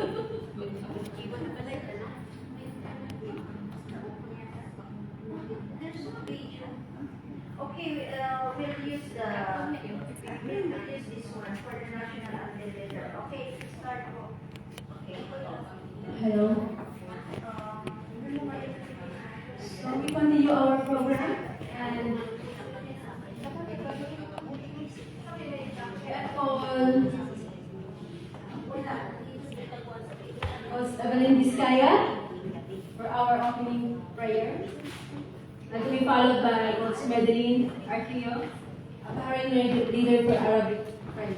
Okay, we'll use this one for the national anthem later. Okay, start po. Okay. Hello. So we continue our program and was Evelyn Vizcaya for our opening prayer. And to be followed by Coach Madeline Arquillo, a Bahrain leader for Arabic prayer.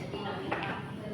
Hello. All.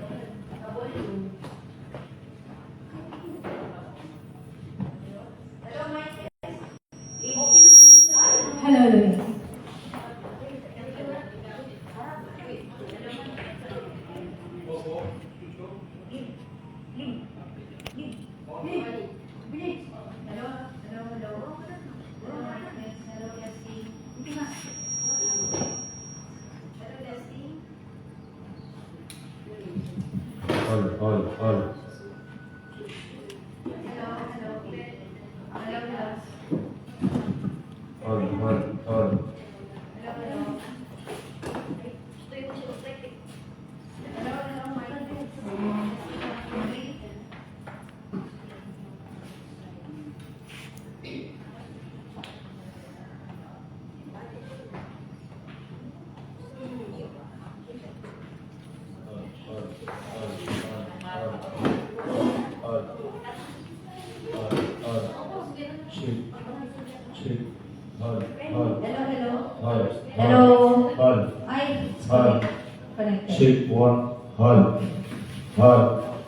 Shape one,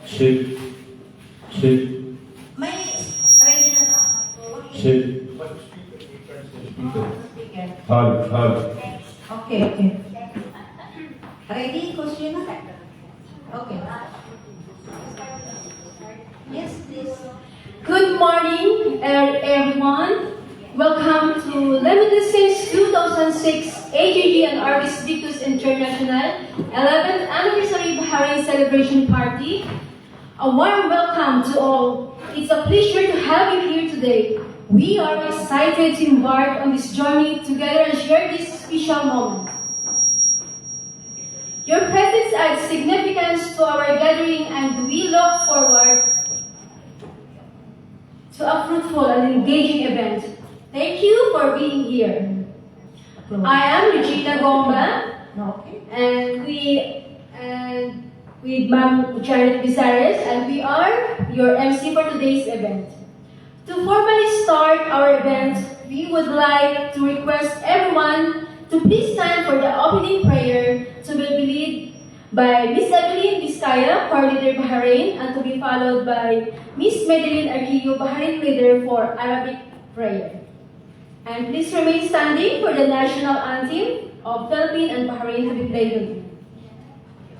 shape, May ready na to? shape, Okay. Ready? Question na? Okay. Yes, please. Good morning, everyone. Welcome to Limitless 2006 AJG and Arvis Victus International 11th Anniversary Bahrain Celebration Party. A warm welcome to all. It's a pleasure to have you here today. We are excited to embark on this journey together and share this special moment. Your presence adds significance to our gathering, and we look forward to a fruitful and engaging event. Thank you for being here. I am Regina Gomba, and with Ma'am Janet Bizares, and we are your MC for today's event. To formally start our event, we would like to request everyone to please stand for the opening prayer to be led by Miss Evelyn Vizcaya, Choir Leader Bahrain, and to be followed by Miss Madeline Arquillo, Bahrain Leader for Arabic prayer. And please remain standing for the national anthem of Philippines and Bahrain to be played.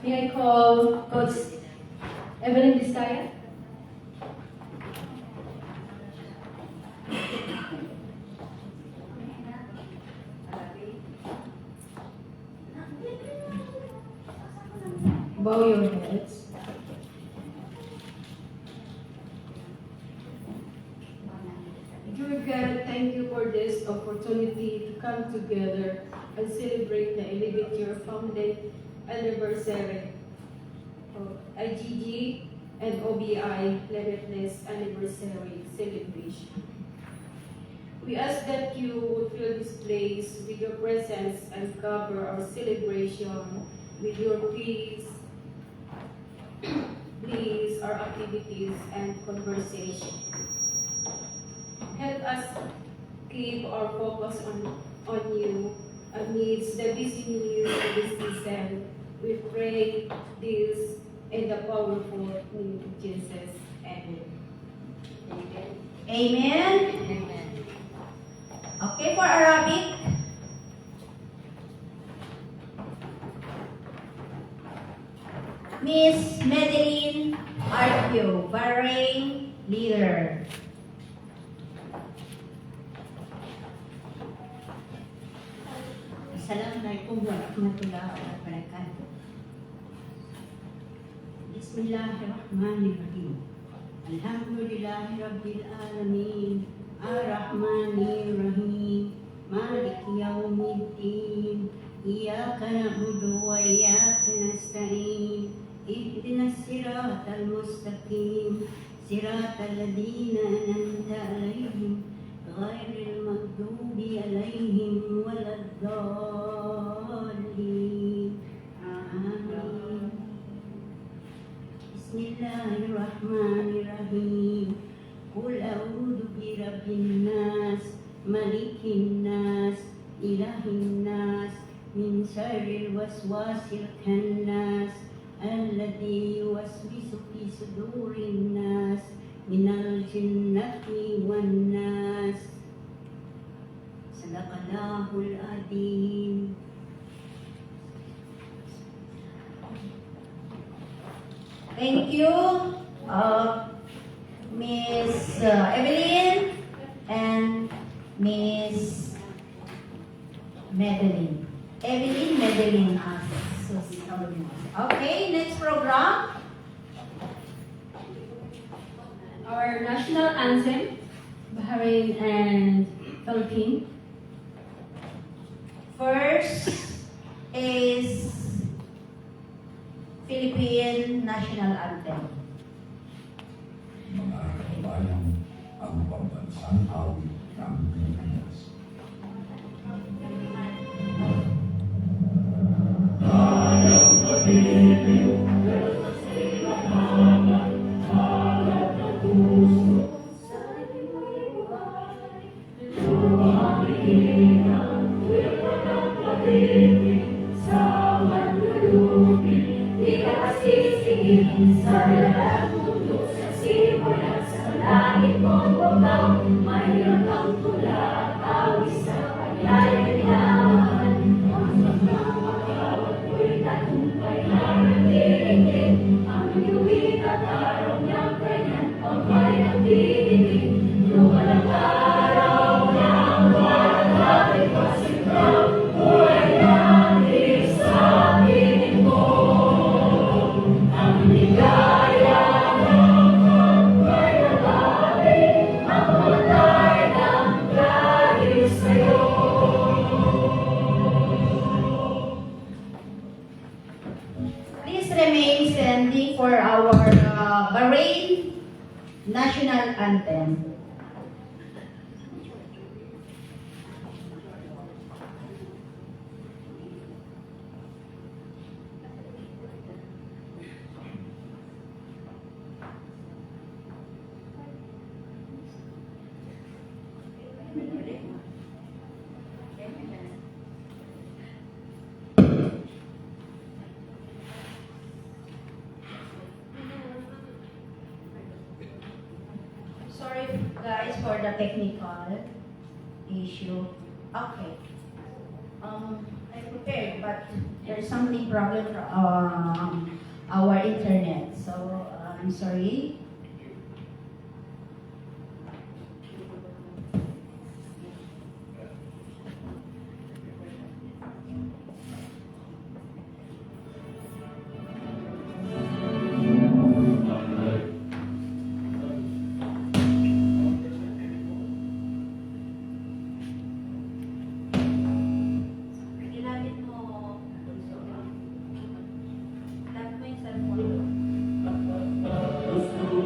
May I call Coach Evelyn Vizcaya? Bow your heads. Dear God, thank you for this opportunity to come together and celebrate the 11th year founding anniversary of IGG and OBI Limitless Anniversary Celebration. We ask that you would fill this place with your presence and cover our celebration with your peace, please, our activities and conversation. Help us keep our focus on you amidst the busy news of this season. We pray this in the powerful name of Jesus. Amen. Amen. Okay, for Arabic. Miss Madeline Arquio, Bahrain leader. Assalamualaikum warahmatullahi wabarakatuh. Bismillahirrahmanirrahim. Alhamdulillahi rabbil alamin. Ar-Rahmanir-Rahim. Maliki yaumiddin. Iyyaka na'budu wa iyyaka nasta'in. Ihdinas siratal mustaqim. Siratal ladzina an'amta 'alaihim. Ghairil maghdubi 'alaihim waladdallin. Amin. Bismillahirrahmanirrahim. Qul a'udzu birabbin nas, malikin nas, ilahin nas, min syarril waswasil khannas, alladzi yuwaswisu fi sudurin nas, minal jinnati wan nas. Sadaqallahul adzim. Thank you, Miss Evelyn and Miss Madeline. Evelyn, Madeline. Okay, next program. Our national anthem, Bahrain and Philippines. First is Philippine National Anthem. Mga kababayan, ang pambansang awit ng Pilipinas. Please remain standing for our Bahrain National Anthem. Sorry guys for the technical issue. Okay. I prepared, but there's something problem for our internet. So I'm sorry. Ilapit mo. Ilapit mo yung cellphone. Sorry.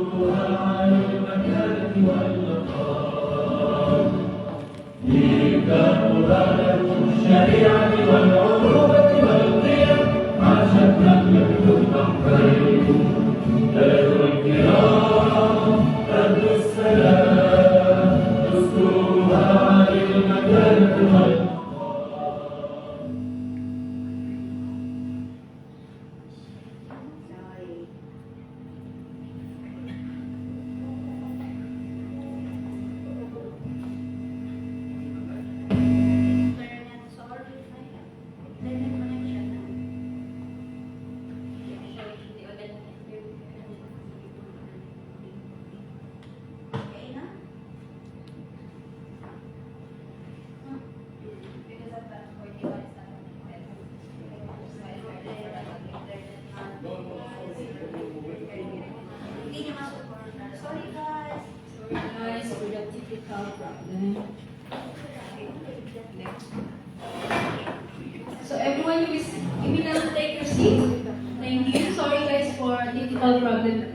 So everyone, you will now take your seat. Thank you. Sorry guys for technical problem.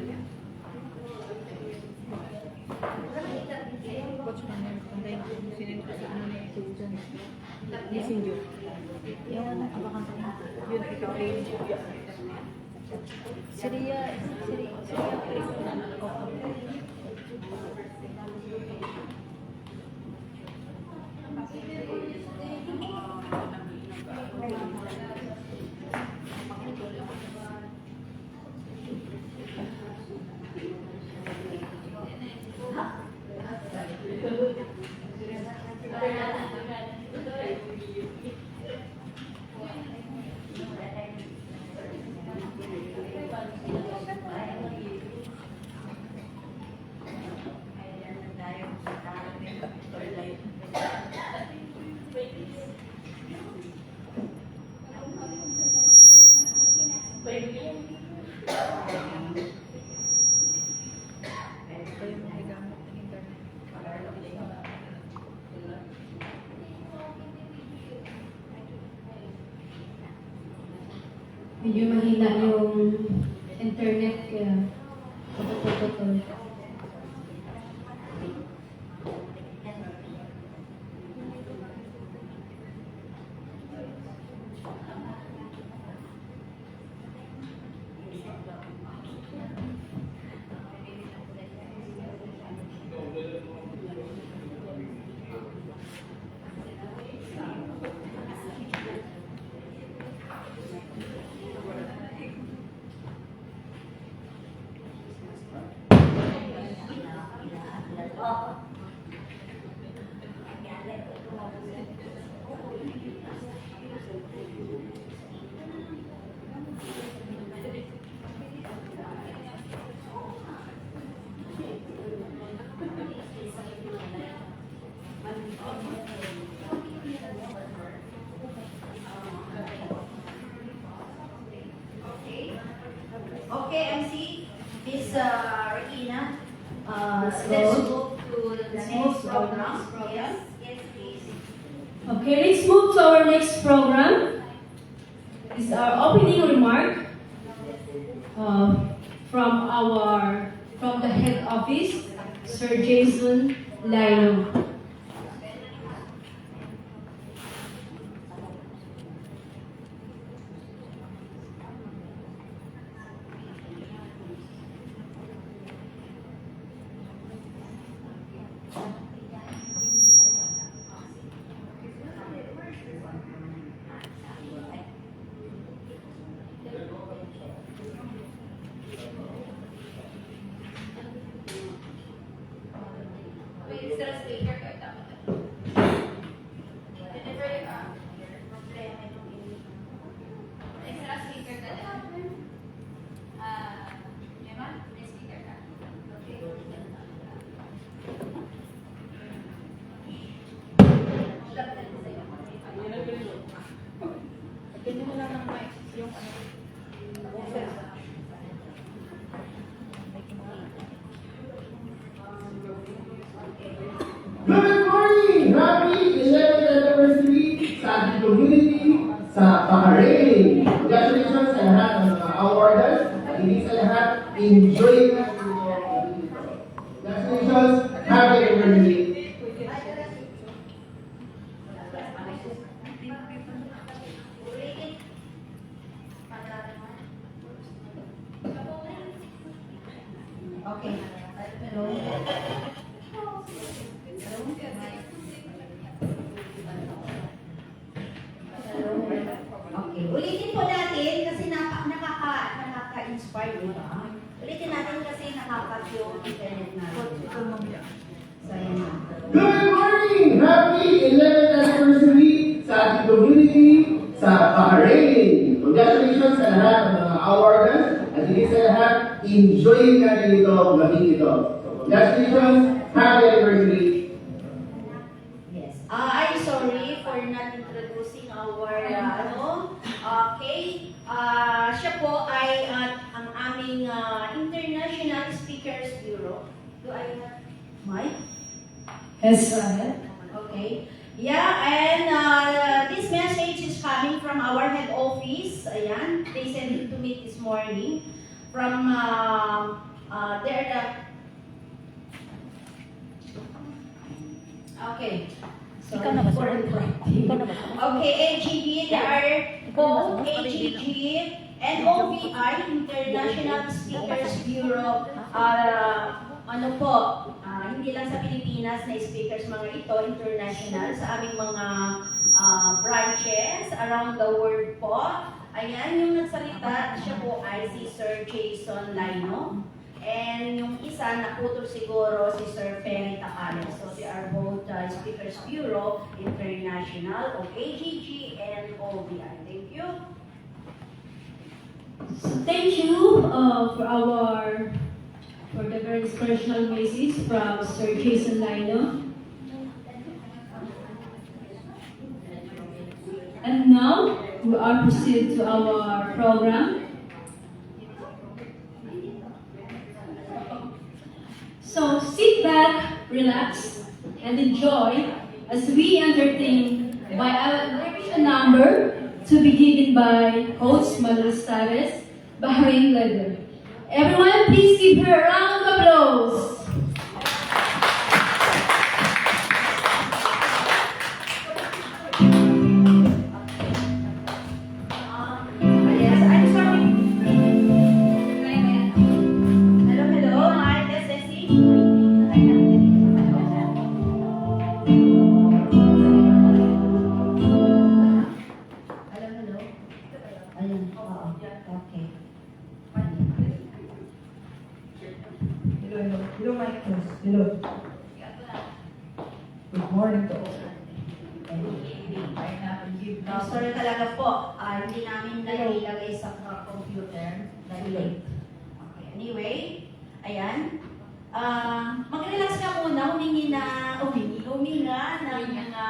Medyo mahina yung internet kaya patutol-tutol. Okay, MC, Miss Regina, Let's let's go. move to the Let's next move to our program. next program. Yes, yes, please. Okay, let's move to our next program. This is our opening remark from the head office, Sir Jason Lino. Good morning! Happy 11th anniversary sa ating community sa Bahrain! Congratulations sa lahat ng mga awards at hindi sa lahat, enjoy na ito. Congratulations! Happy anniversary! Okay. Hello. Okay, ulitin po natin kasi nakaka-inspire, di ba? Ulitin natin kasi nakaka yung internet natin. So, yan na. Good morning! Happy 11th anniversary sa ating community sa Bahrain! Congratulations sa lahat ng mga awards at hindi sa lahat, enjoy natin ito gawin ito. So, congratulations! Happy anniversary! Yes. I'm sorry for not introducing our, okay. Siya po ay ang aming International Speakers Bureau. Do I have mic? Yes, go ahead. Okay. Yeah, and this message is coming from our head office. Ayan, they sent it to me this morning. From okay. So, Ikaw na ba, sir? Ikaw na ba? okay, AGG, there are both AGG and OBI, International Speakers Bureau. Ano po, hindi lang sa Pilipinas na speakers mga ito, international, sa aming mga branches around the world po. Ayan, yung nagsalita, siya po ay si Sir Jason Lino. And yung isa, naputol siguro si Sir Ferry Tacales. So they are both Speakers Bureau International of AGG and OBI. Thank you. So thank you for the very inspirational message from Sir Jason Lino. And now we are proceed to our program. So sit back, relax, and enjoy as we entertain by a number to be given by Coach Manuel Estaves, Bahrain Leather. Everyone, please give her a round of applause. Yes, I'm sorry. Hello, hi, this is Ceci. Hello. Ayun, oo. Okay. Hello, Michael. Hello. Good morning to all. Sorry talaga po, hindi namin nailagay sa computer dahil late. Okay, anyway, ayan. Mag-relax ka muna, huminga ng mga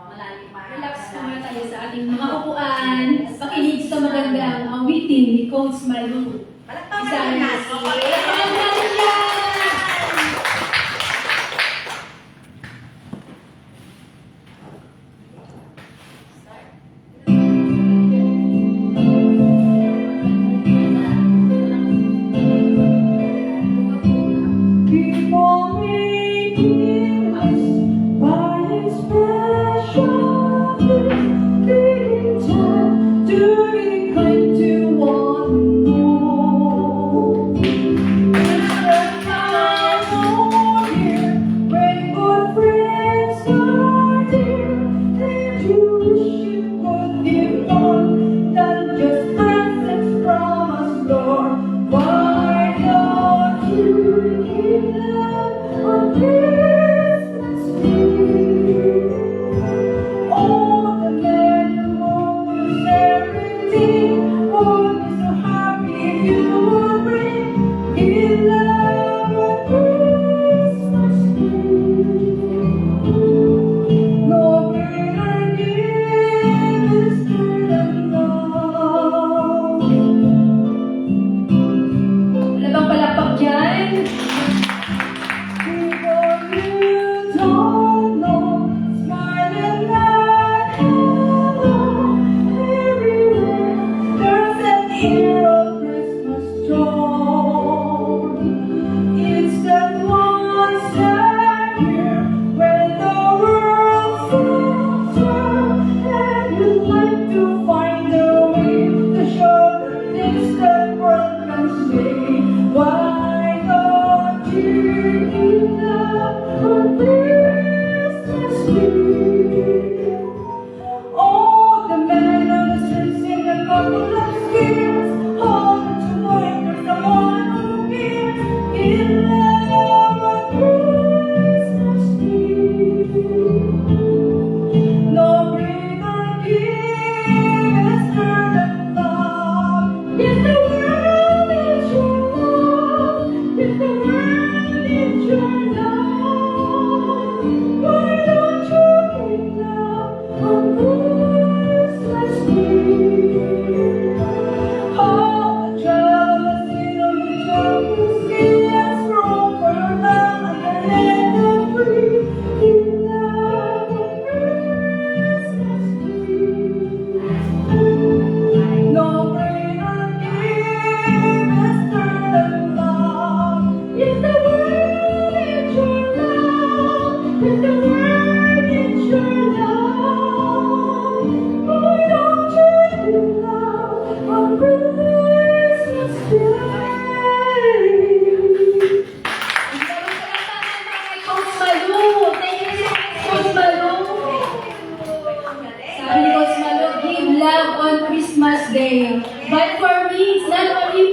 malalim. Relax muna tayo sa ating mga upuan. Pakinig sa magandang awitin ni Coach Malu. Palakpakan Isang natin. Palakpakan natin yan! Keep on making us by His precious leading time to incline to one more.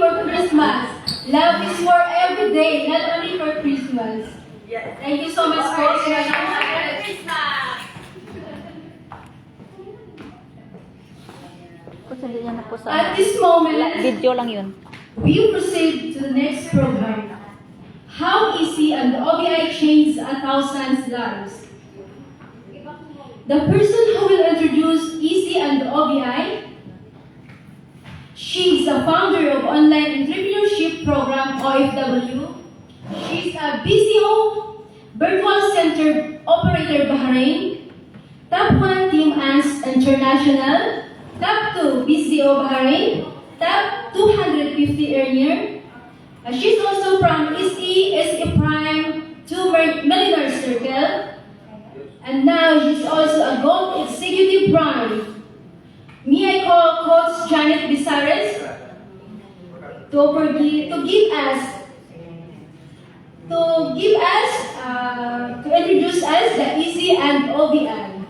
for Christmas. Love is for every day, not only for Christmas. Thank you so much, Coach. Merry Christmas! Kusundin niya na po sa At this moment, video lang yun. we proceed to the next program. How easy and the OBI changed 1,000 lives. The person who will introduce Easy and the OBI, she's the founder of Online Entrepreneurship Program, OFW. She's a BCO, Virtual Center Operator Bahrain, Top 1 Team ANS International, Top 2 BCO Bahrain, Top 250 earner. She's also from SE Prime 2 Millionaire Circle. And now she's also a Gold Executive Prime. May I call Coach Janet Bizares to introduce us the Easy and OBI.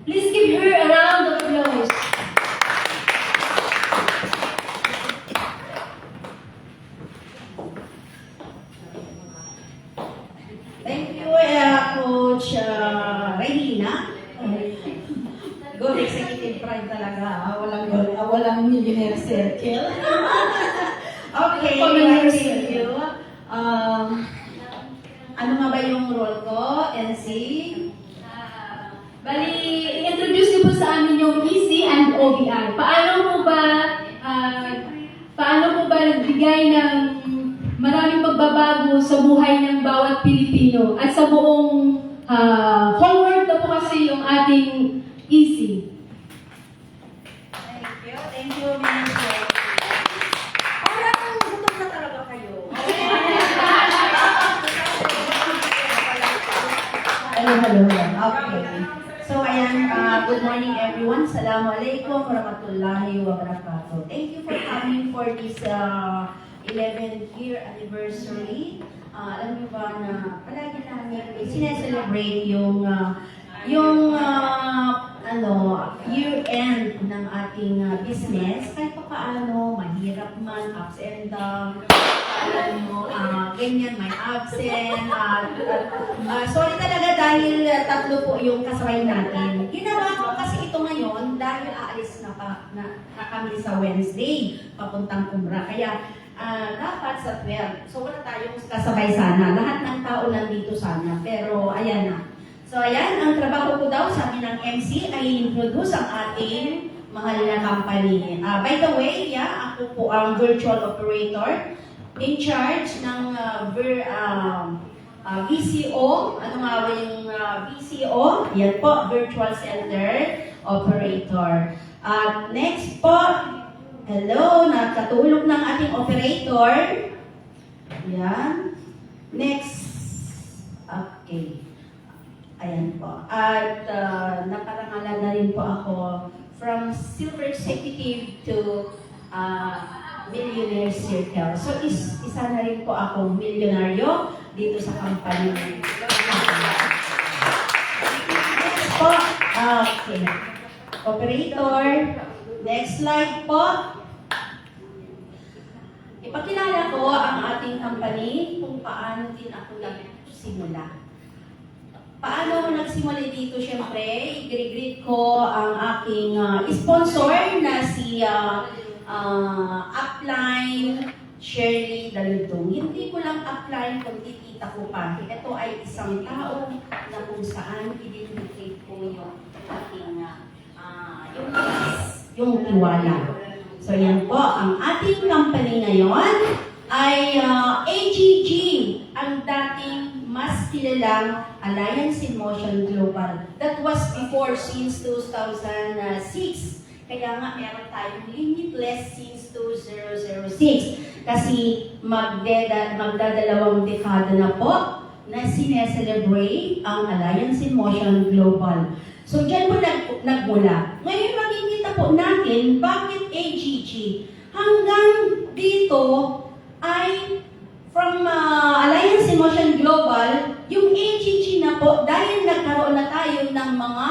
Please give her a round of applause. Thank you, Coach Regina. Gold Executive Prime talaga. Walang millionaire circle. Okay, thank you. Ano nga ba yung role ko, NC? Bali, introduce niyo po sa amin yung Easy and OBI. Paano po ba nagbigay ng maraming pagbabago sa buhay ng bawat Pilipino at sa buong whole world na po kasi yung ating Easy. Thank you, Minister. Parang gutom na talaga kayo. Hello. Okay. So, ayan, good morning everyone. Assalamualaikum warahmatullahi wabarakatuh. Thank you for coming for this 11th year anniversary. Alam niyo ba na palagi namin sineselebrate yung year-end ng ating business. Kahit pa paano, mahirap man, ups and downs, ganyan, may absent. Sorry talaga dahil tatlo po yung kasabay natin. Ginawa ko kasi ito ngayon dahil aalis na kami sa Wednesday, papuntang Umrah. Kaya dapat sa 12. So wala tayong kasabay sana. Lahat ng tao nandito sana. Pero ayan na. So ayan, ang trabaho ko daw sa amin ng MC ay introduce ang ating mahal na company. By the way, ako po ang virtual operator in charge ng VCO. Ano nga ba yung VCO? Yan po, Virtual Center Operator. Next po, hello, nakatulog ng ating operator. Yan. Next. Okay. Ayan po. At naparangalan na rin po ako from Silver Executive to Millionaire Circle. So, isa na rin po akong milyonaryo dito sa company. Next po. Okay. Operator. Next slide po. Ipakilala ko ang ating company kung paano din ako nagsimula. Paano ako nagsimula dito? Siyempre, i-greet ko ang aking sponsor na si Upline Shirley Dalutong. Hindi ko lang upline kung titita ko pa. Ito ay isang tao na kung saan i-dedicate ko yung ating yung tiwala. So yan po, ang ating company ngayon ay AGG, ang dating mas kilalang Alliance in Motion Global. That was before since 2006. Kaya nga meron tayong limitless since 2006. Kasi magdadalawang dekada na po na sineselebrate ang Alliance in Motion Global. So dyan po nagmula. Ngayon makikita po natin bakit AGG. Hanggang dito ay from Alliance in Motion Global, yung AGG na po, dahil nagkaroon na tayo ng mga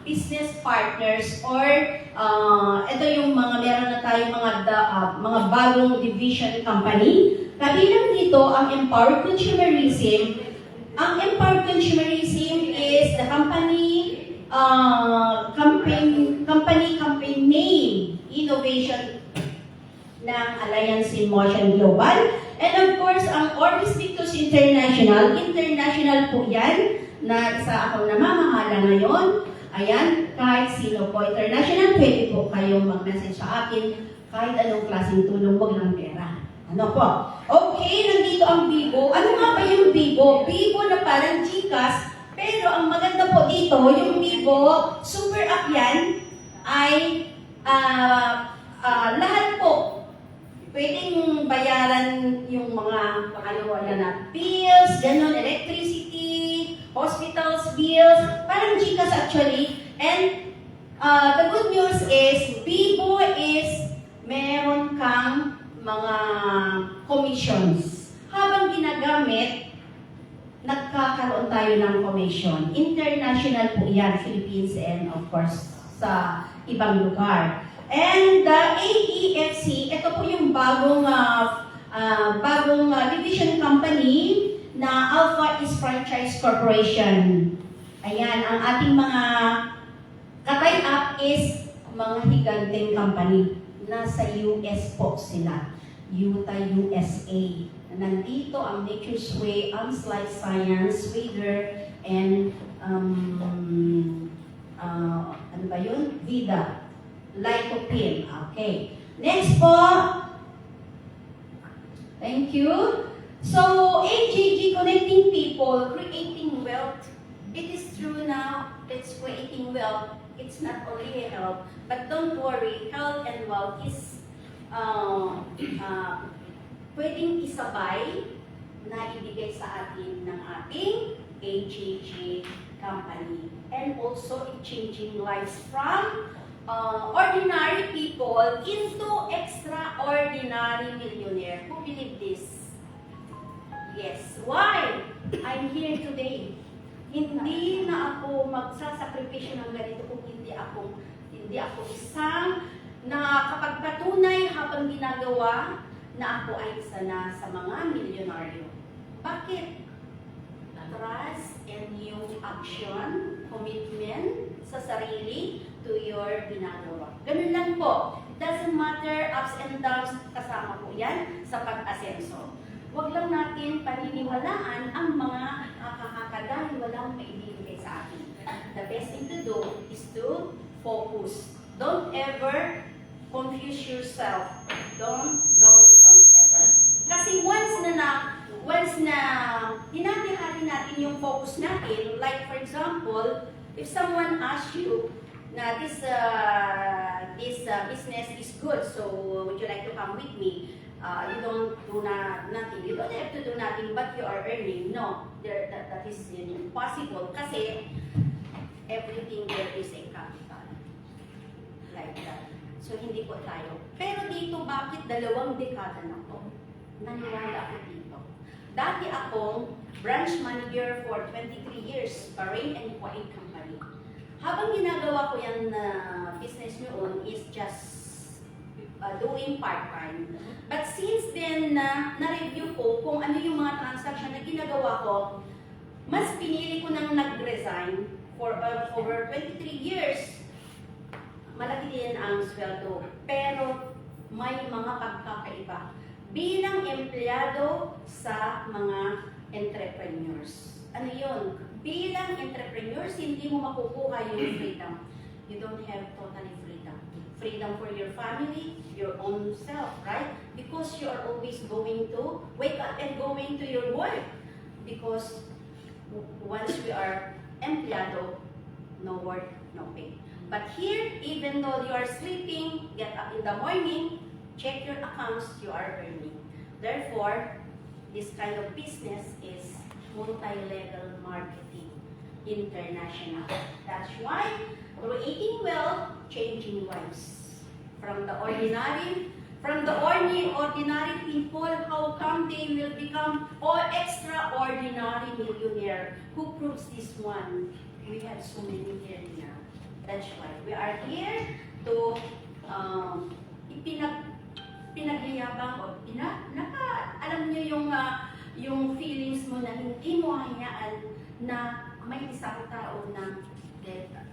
business partners or ito yung mga meron na tayong mga bagong division company. Kabilang dito ang Empowered Consumerism. Ang Empowered Consumerism is the campaign name innovation ng Alliance in Motion Global. And of course, ang Orbis Victus International po yan, na isa akong namamahala ngayon. Ayan, kahit sino po international, pwede po kayong mag-message sa akin kahit anong klaseng tulong, wag ng pera. Ano po? Okay, nandito ang Bibo. Ano nga ba yung Bibo? Bibo na parang Gcash, pero ang maganda po dito, yung Bibo, super app yan, ay lahat po pwedeng bayaran yung mga wala na bills, ganun, electricity, hospitals bills, parang Gcash actually. And the good news is, Bibo is meron kang mga commissions. Habang ginagamit, nagkakaroon tayo ng commission. International po yan, Philippines and of course sa ibang lugar. And the AEFC, ito po yung bagong division company na Alpha East Franchise Corporation. Ayan, ang ating mga ka-tie-up is mga higanteng company. Nasa US po sila. Utah, USA. Nandito ang Nature's Way, Life Science, Wader, and ano ba yun? Vida. Lycopene. Okay. Next po. Thank you. So, AGG, connecting people, creating wealth. It is true now, it's creating wealth. It's not only health, but don't worry, health and wealth is pwedeng isabay na ibigay sa atin ng ating AGG company. And also, it's changing lives from ordinary people into extraordinary millionaire. Who believe this? Yes. Why? I'm here today. Hindi na ako magsasakripisyo ng ganito kung hindi ako isang nakapagpatunay habang ginagawa na ako ay isa na sa mga milyonaryo. Bakit? Trust and yung action, commitment sa sarili to your ginagawa. Ganun lang po. Doesn't matter, ups and downs, kasama po yan sa pag-asenso. Huwag lang natin paniniwalaan ang mga dahil walang maibibigay sa atin. The best thing to do is to focus. Don't ever confuse yourself. Don't ever. Kasi once na hinati-hati natin yung focus natin, like for example, if someone asks you na this business is good, so would you like to come with me? You don't do nothing. You don't have to do nothing, but you are earning. No, that is impossible. Kasi everything there is a capital. Like that. So hindi po tayo. Pero dito, bakit 2 dekada na po? Naniwala ako dito. Dati akong branch manager for 23 years, Bahrain and Kuwait company. Habang ginagawa ko yung business noon is just doing part-time. But since then, na-review ko kung ano yung mga transaction na ginagawa ko, mas pinili ko nang nag-resign for over 23 years. Malaki din ang sweldo, pero may mga pagkakaiba bilang empleyado sa mga entrepreneurs. Ano yun? Bilang entrepreneurs, hindi mo makukuha yung freedom. You don't have totally freedom. Freedom for your family, your own self, right? Because you are always going to wake up and going to your work. Because once we are empleyado, no work, no pay. But here, even though you are sleeping, get up in the morning, check your accounts, you are earning. Therefore, this kind of business is multi-level marketing, international. That's why creating wealth, changing lives. From the ordinary people, how come they will become extraordinary millionaire? Who proves this one? We have so many here now. That's why we are here to pinagyayabang o alam niyo yung feelings mo na hindi mo hayaan na may isang tao na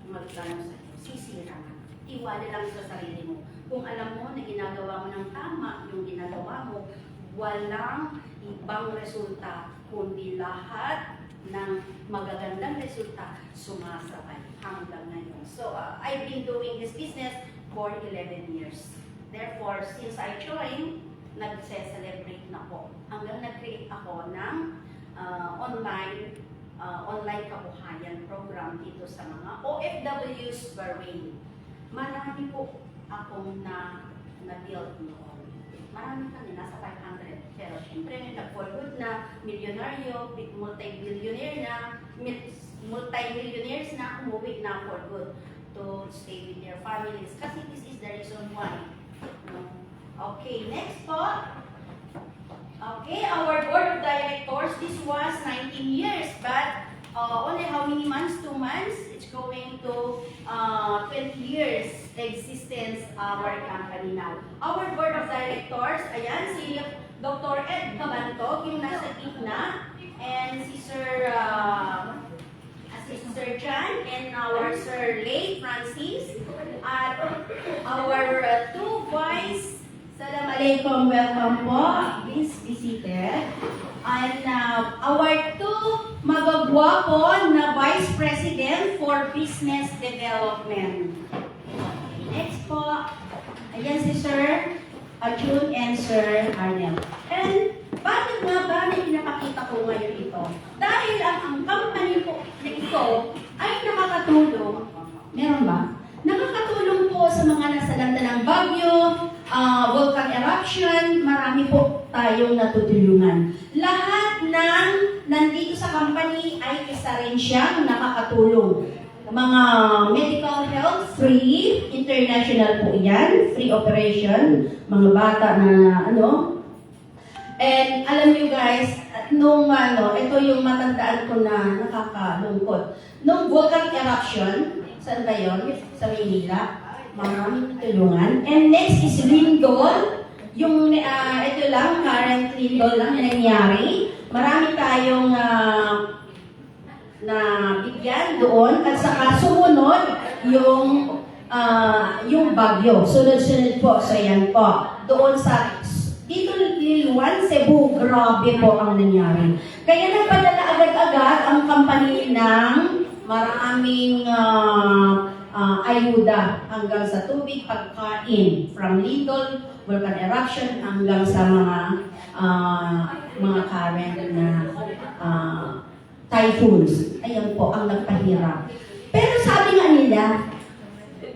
magkano sa iyo, sisira ka. Iwala lang sa sarili mo. Kung alam mo na ginagawa mo ng tama, yung ginagawa mo, walang ibang resulta, kundi lahat ng magagandang resulta sumasabay hanggang ngayon. So, I've been doing this business for 11 years. Therefore, since I joined, nagse-celebrate na po. Hanggang nag-create ako ng online kabuhayan program dito sa mga OFWs Bahrain. Marami po akong na-build noon. Marami kami, nasa 500. Pero syempre, nag-for good na, milyonaryo, multi-billionaire na, multi-millionaires na, umuwi na for good to stay with their families. Kasi this is the reason why. Okay, next po. Okay, our board of directors, this was 19 years, but only how many months? 2 months? It's going to 20 years existence our company now. Our board of directors, ayan, si Dr. Ed Cabantog, yung nasa gitna, and si Sir John, and our Sir Lay Francis, at our 2 vice. Assalamualaikum, welcome po. Please be seated. And our 2 magagwapo na Vice President for Business Development. Next po, ayan si Sir June and Sir Arnel. And bakit nga ba na pinapakita ko ngayon ito? Dahil ang company po na ito ay nakakatulong. Meron ba? Nakakatulong po sa mga nasalanta ng bagyo, volcan eruption, marami po tayong natutulungan. Lahat ng nandito sa company ay isa rin siyang nakakatulong. Mga medical health, free, international po yan, free operation, mga bata na And alam niyo guys, nung ito yung matandaan ko na nakakalungkot. Nung volcan eruption, saan ba yun? Sa Maynila. Maraming tulungan. And next is lindol. Yung ito lang, current lindol lang na nangyari. Marami tayong na bigyan doon. At saka sumunod yung bagyo. Sunod-sunod po. So yan po. Doon sa dito Lilwan, Cebu, grabe po ang nangyari. Kaya nagpadala agad-agad ang company ng maraming ayuda hanggang sa tubig, pagkain, from lindol, volcan eruption, hanggang sa mga current na typhoons. Ayan po ang nagpahirap. Pero sabi nga nila,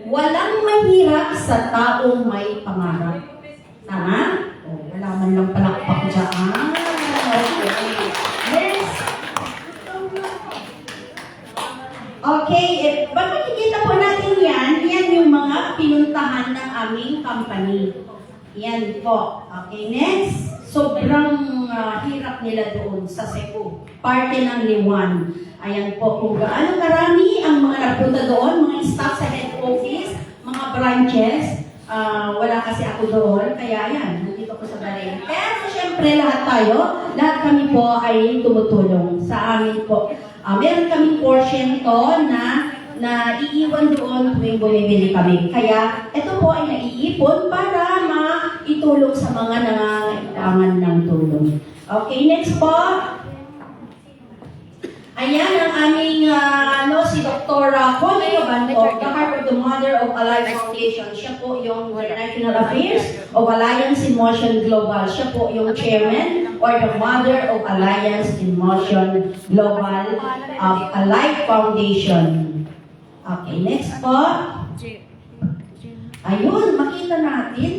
walang mahirap sa taong may pangarap. Tama? O, wala man lang palakpak dyan. Okay. Next. Okay, pag makikita po natin yan yung mga pinuntahan ng aming company. Yan po. Okay, next. Sobrang hirap nila doon sa Cebu. Parte ng Liwan. Ayan po kung gaano karami ang mga nagpunta doon, mga staff sa head office, mga branches. Wala kasi ako doon, kaya yan, nandito ko sa Bahrain. Pero syempre lahat kami po ay tumutulong sa amin po. Meron kaming portion to na iiwan doon tuwing bumibili kami. Kaya ito po ay naiipon para maitulong sa mga nangangailangan ng tulong. Okay, next po. Ayan ang aming si Dr. Connie Cabantog, the heart of the Mother of Alive Foundation. Siya po yung International Affairs of Alliance in Motion Global. Siya po yung chairman or the Mother of Alliance in Motion Global of Alive Foundation. Okay, next po. Ayun, makita natin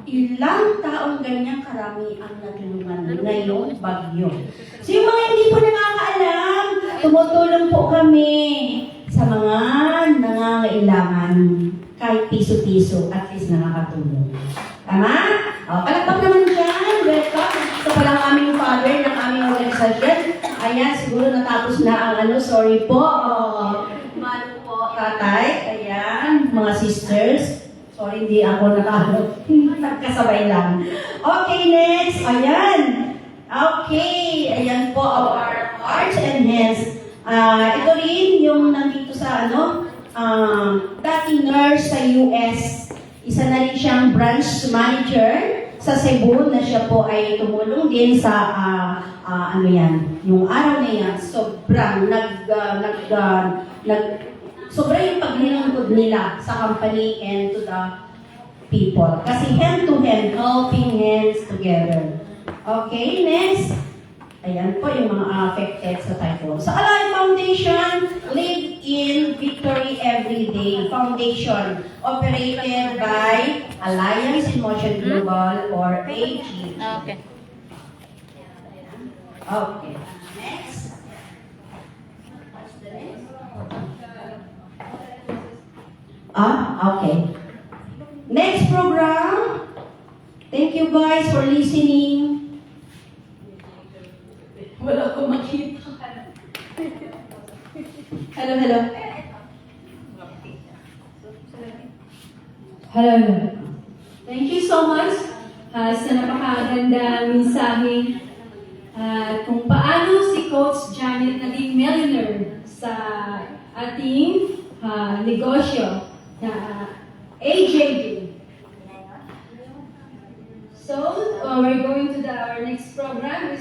ilang taong ganyang karami ang natulungan ngayong bagyo. So yung mga hindi po nakakaalam, tumutulong po kami sa mga nangangailangan. Kahit piso-piso, at least nakakatulong. Tama? O, palakpak naman dyan. Welcome. Ito palang aming father ng aming organisasyon. Ayan, siguro natapos na ang sorry po. Malo po, tatay. Ayan. mga sisters. Sorry, hindi ako nagkasabay lang. Okay, next. Ayan. Okay, ayan po our arts and hands. Ito rin yung nandito sa dating nurse sa US. Isa na rin siyang branch manager sa Cebu na siya po ay tumulong din sa yung araw na yan. Sobrang sobra yung paglilingkod nila sa company and to the people. Kasi hand to hand, helping hands together. Okay, next. Ayan po yung mga affected sa typhoon. Sa Alive Foundation, Live in Victory Every Day Foundation, operated by Alliance in Motion Global or AG. Okay. Okay. Next. Okay. Next program. Thank you guys for listening. Wala ko makita. Hello, hello. Hello. Thank you so much sa napakaganda mensaheng kung paano si Coach Janet naging millionaire sa ating negosyo na AJJ. So, we're going to our next program.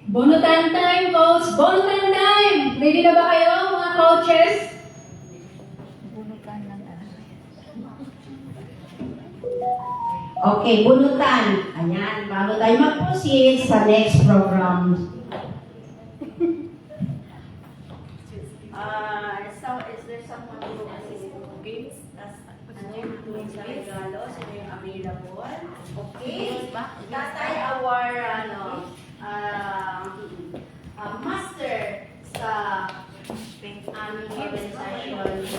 Bonutan time, Coach! Bonutan time! Ready na ba kayo, mga coaches? Okay, bunutan. Ayan, bago tayo mag-proceed sa next program. So, is there someone who assist games? Doing sa regalo? Sino yung available? Okay. Tatay, our master sa aming organisasyon,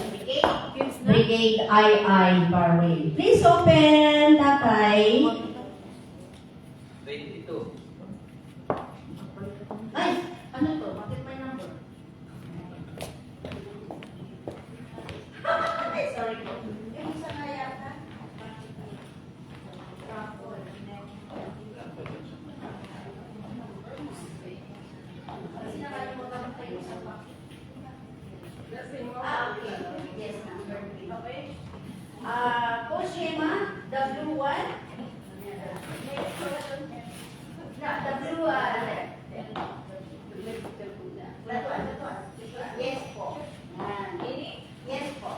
Brigade II Barway. Please open, Tatay. 22. Ay, ano to? Bakit may number? Ay, sorry po. Yung isa nga yata. Kasi nakalimutan ko tayo sa pa. Okay. Yes, number 3. Okay. Coach Shema, the blue one. The blue one. Yes po. Yes po.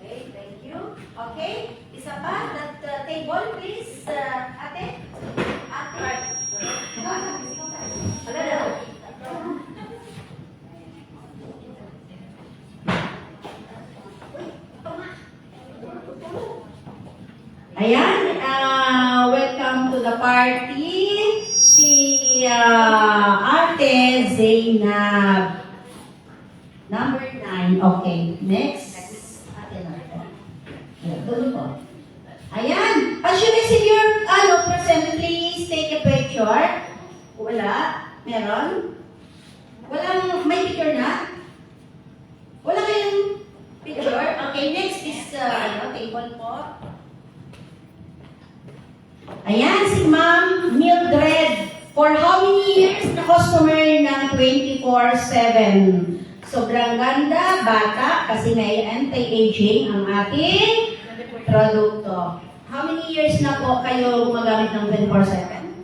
Okay, thank you. Okay, isa pa, that table please, ate. Ate. Ayan, welcome to the party. Si Ate Zainab. Number 9. Okay, next. Ate Zainab. Doon po. Ayan. As you can see your present, please take a picture. Wala. Meron? Walang, may picture na? Wala kayong picture? Okay, next is, table po. Ayan, si Ma'am Mildred. For how many years na customer ng 24/7? Sobrang ganda, bata, kasi may anti-aging ang ating produkto. How many years na po kayo gumagamit ng 24/7?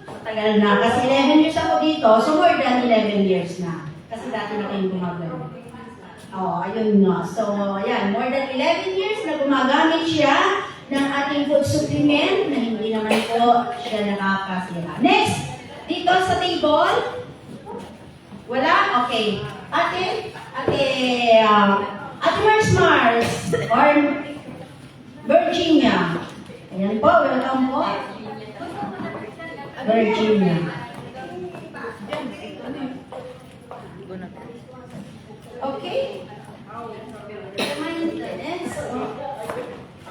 Matagal na. Kasi 11 years ako dito, so more than 11 years na. Kasi dati na kayong gumagamit. Ayun nga. So, ayan, more than 11 years na gumagamit siya ng ating food supplement na hindi naman po siya nakakasira. Next, dito sa table. Wala? Okay. Ate Mars or Virginia. Ayan po, welcome po. Virginia. Okay.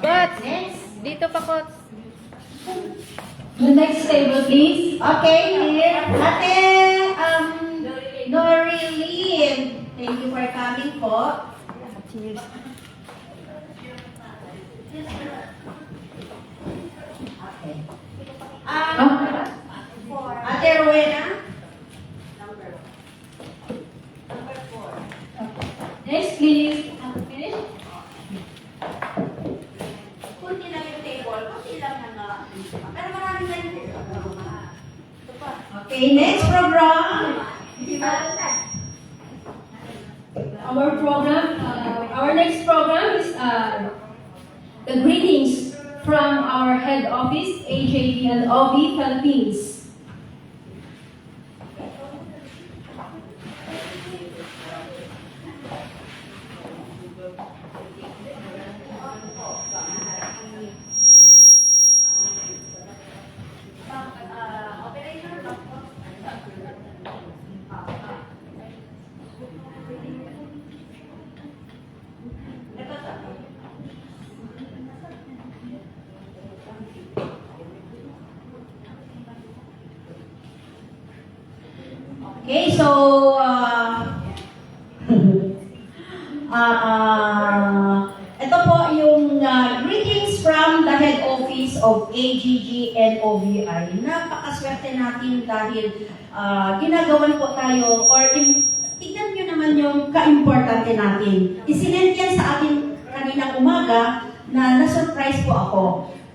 But, Next. dito pa, Coach. The next table, please. Okay, here. Ate, Noril Thank you for coming po. Okay. Ate Rowena? Next, please. Finish. Kunti lang yung table. Kunti lang na pero marami na yung Okay, next program. Our next program is the greetings from our head office, AJD and OV Philippines. Okay, so ito po yung greetings from the head office of AGG and OVI. Napakaswerte natin dahil ginagawan po tayo or tignan nyo naman yung ka-importante natin. Isinend yan sa akin kaninang umaga na na-surprise po ako.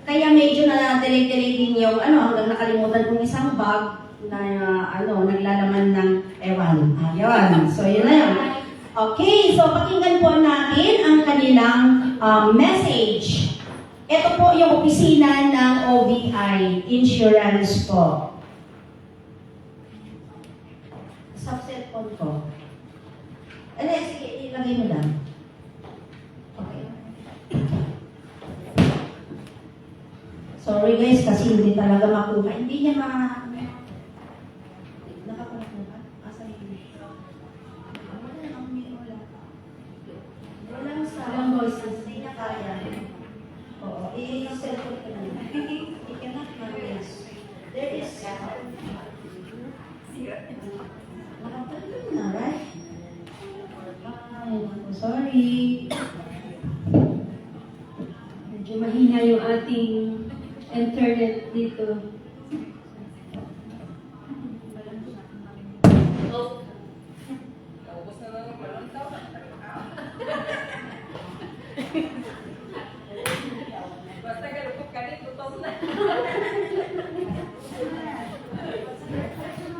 Kaya medyo na-delay din yung hanggang nakalimutan kong isang bag na naglalaman ng ewan. Ayun. So, yun na yun. Okay, so pakinggan po natin ang kanilang message. Ito po yung opisina ng OVI Insurance po. Sa cellphone ko. Sige, ilagay mo lang. Okay. Sorry guys, kasi hindi talaga makuha. Hindi niya nakakuha. Asa yun? Walang voices. Hindi na kaya. Oo, yung cellphone ka lang. You cannot manage. There is... Nakapagod na, right? Ay, sorry. Medyo mahina yung ating internet dito.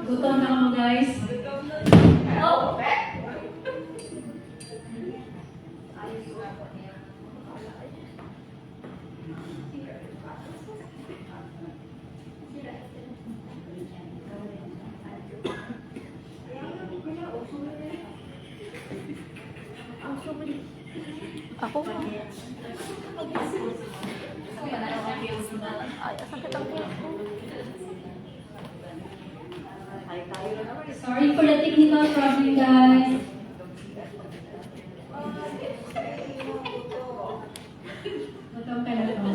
Gutom na ako guys. Ako? Ay, sakit ang puso ko. Sorry for the technical problem, guys. Gutom ka na po.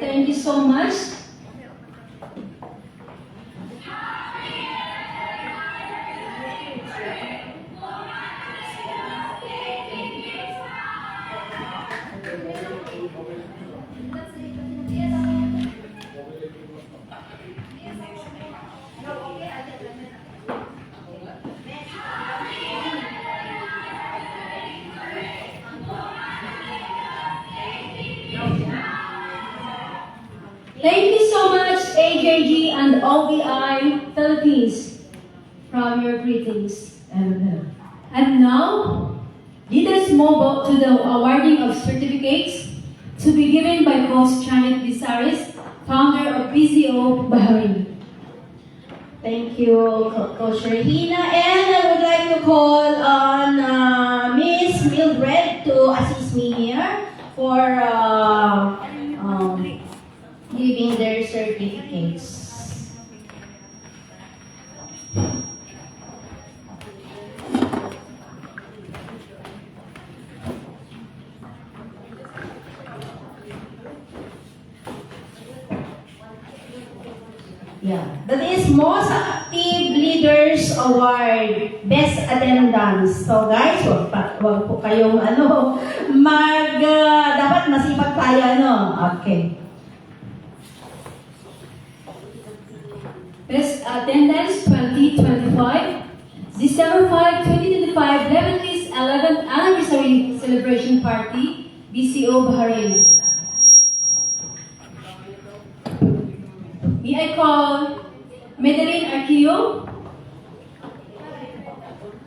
Thank you so much. Thank you so much, AJG and OVI Philippines, from your greetings. And now, let us move to the awarding of certificates to be given by Boss Janet Visaris founder of BCO Bahrain. Thank you, Coach Regina. And I would like to call on Miss Mildred to assist me here for giving their certificates. Yeah, that is Most Active Leaders Award, Best Attendance. So guys, wag po kayong dapat masipag tayo, Okay. Best Attendance 2025, December 5, 2025, Lebanese 11th Anniversary Celebration Party, BCO Bahrain. May I call Medellin Arquillo?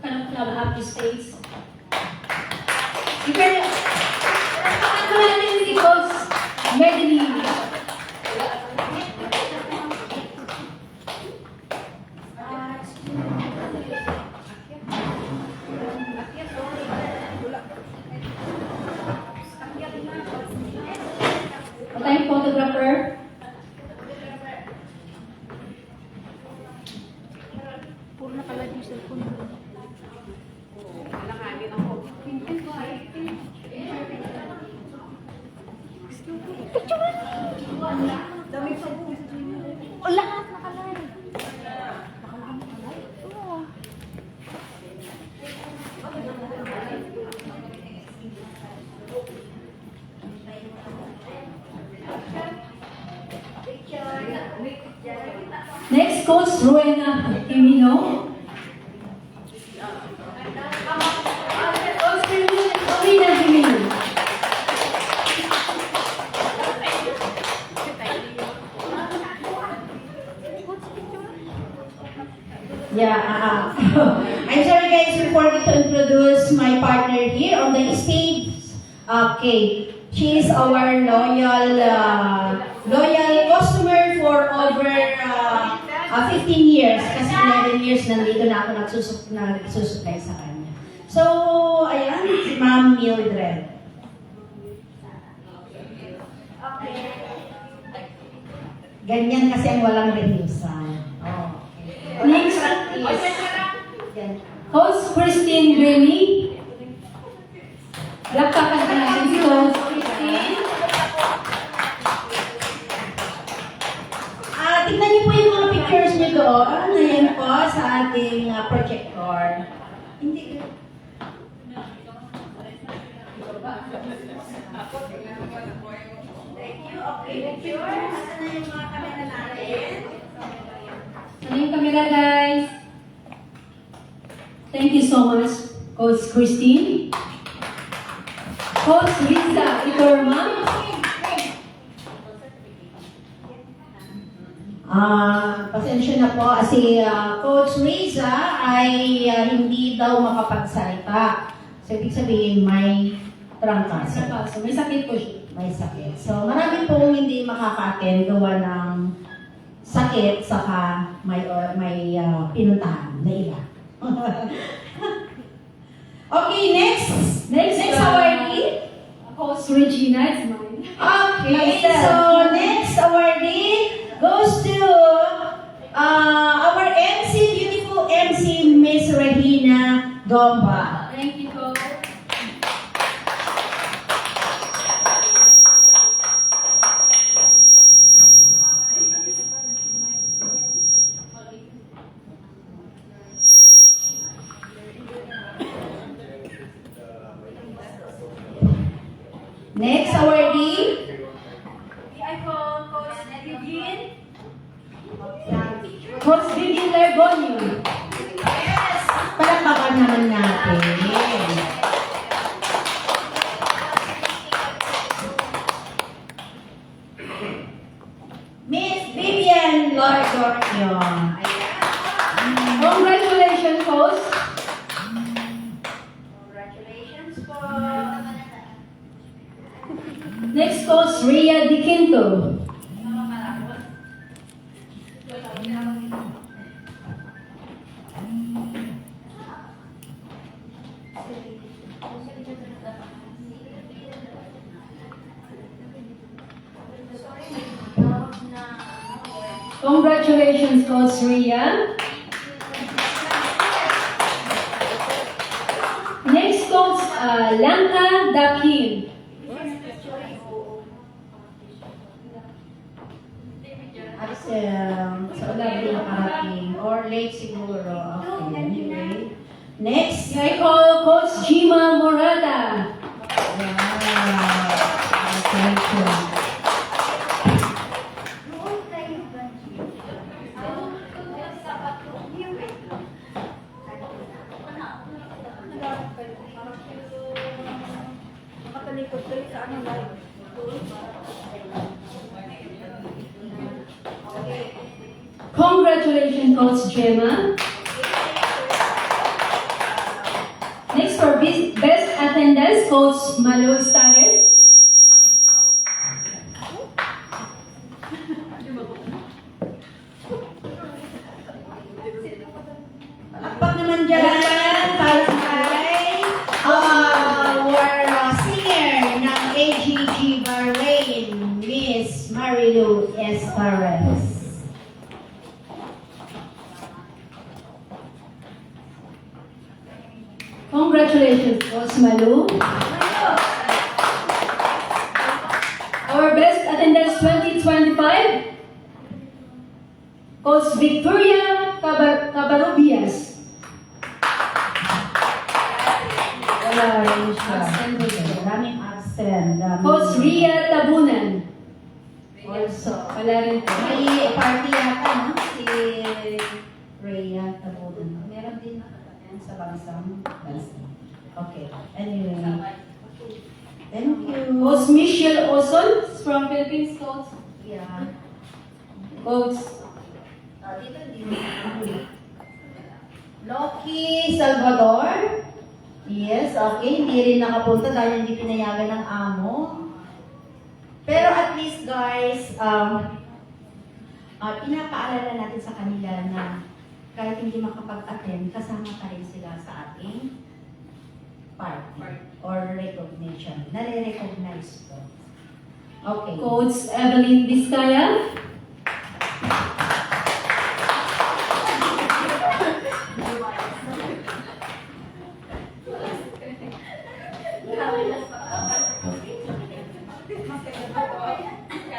Come up to stage. You can because Medellin. Tayong photographer. Puro nakalag yung cellphone. O lahat nakalag. Oo. Next, Coach Rowena Emino. Coach Rowena Emino. Yeah, I'm sorry guys, before me to introduce my partner here on the stage. Okay, she is our loyal customer for over 15 years. Kasi 11 years nandito na ako nagsusupply sa kanya. So, ayan, si Ma'am Mildred. Ganyan kasi ang walang rehiusan. Next is Coach Christine Remy. Lakpakan ka natin si Coach Christine. Tignan niyo po yung mga pictures niyo doon. Ayan po sa ating projector. Hindi. Thank you. Okay, pictures. Ano yung mga kamera natin? Ano yung camera, guys? Thank you so much, Coach Christine. Coach Riza Itorma. Pasensya na po kasi Coach Riza ay hindi daw makapagsalita. So, ibig sabihin may trangkaso. So, may sakit po siya. May sakit. So, marami pong hindi makaka-attend gawa ng sakit saka may pinuntahan na iba. Okay, next awardee. Coach Regina, it's mine. Okay, so next awardee goes to our MC, beautiful MC, Miss Regina Gomba. Thank you, Coach. Next awardee. Coach Vivian Lergonio. Yes! Palakpakan naman natin. Miss Vivian Lergonio. Congratulations, Coach. Congratulations po. Next, Coach Rhea Di Quinto. Congratulations, Coach Ria. Next, Coach Lanka Dakin. Sa ulang din nakarating. Or late siguro. Okay, anyway. Next. I call Coach Jima Morada. Wow. Congratulations. Nakatalikod kayo sa ano live. Congratulations, Coach Gemma. Next for best attendance, Coach Malo Stares. Palakpak naman dyan para kay our singer ng AGG Bahrain, Miss Marilu Esparez. Congratulations, Coach Malu. Our best attendance 2025, Coach Victoria Cabarubias. Wala rin siya. Maraming absent. Coach Ria Tabunan. Also. Wala rin po. May party yata, no? Si Rhea Tabunan. Meron din sa bansang bansa. Okay. Anyway. Thank you. Coach Michelle Oson from Philippines, Coach. Yeah. Coach Loki Salvador. Yes, okay. Hindi rin nakapunta dahil hindi pinayagan ng amo. Pero at least guys, pinapaalala natin sa kanila na kahit hindi makapag-attend, kasama pa rin sila sa ating party or recognition. Nare-recognize po. Okay. Coach Evelyn Vizcaya.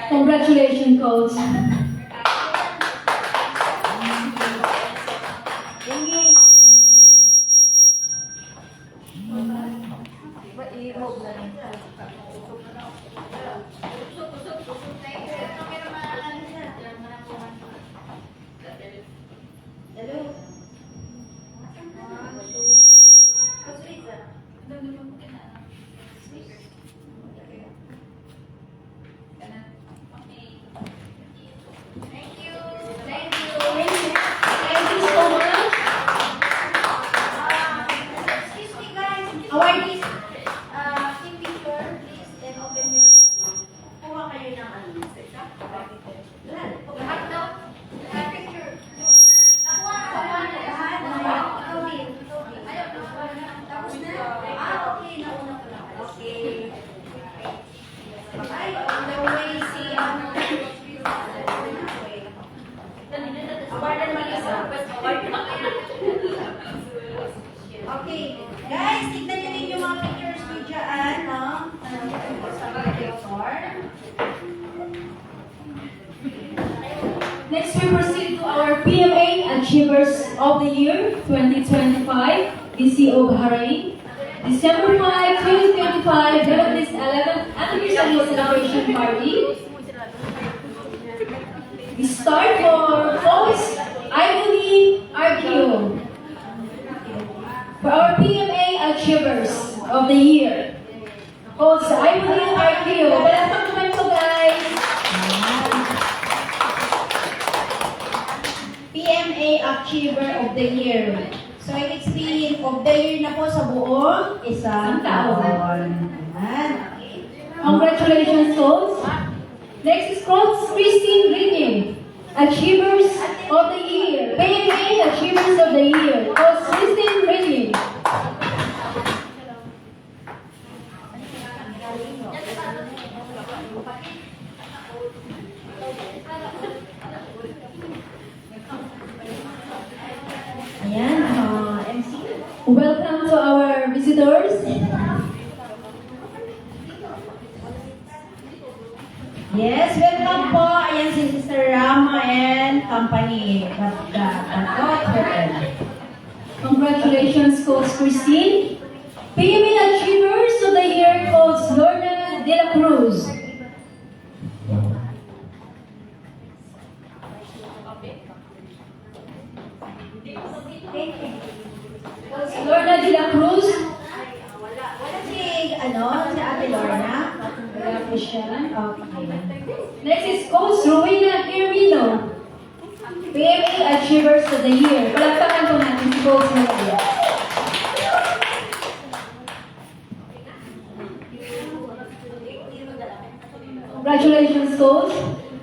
Congratulations, Coach. Hello. Thank you so much. Excuse me guys, awareness. Take picture, please, and open your kuha kayo ng lahat daw. Lahat picture. Nakuha sa lahat. Tapos na. Okay, nauna ko lang. Okay. Ay, on the way si Awardan mo isa. Okay. Guys, tignan nyo rin yung mga pictures ko dyan, no? Sa director. Next, we proceed to our PMA Achievers of the Year 2025, DCO Bahrain. December 5, 2025, held this 11th anniversary celebration party. We start for Coach Ivory Arqueo. For our PMA Achievers of the Year, Coach Ivory Arqueo. Welcome naman po, guys. PMA Achiever of the Year. So, ibig sabihin, of the year na po sa buong isang taon. Ayan. Congratulations, Coach. Next is Coach Christine Ringing, Achievers of the Year. PMA Achievers of the Year. Coach Christine Ringing. yours. Yes, welcome po. Ayan si Sister Rama and company. Congratulations, Coach Christine. PMA Achievers of the Year, Coach Lorna De La Cruz. Coach Lorna De La Cruz. Wala si Ate Lorna. Wala po siya. Okay. Next is Coach Rowena Irmino. PMA Achievers of the Year. Palagpakan po natin si Coach Rowena. Congratulations, Coach.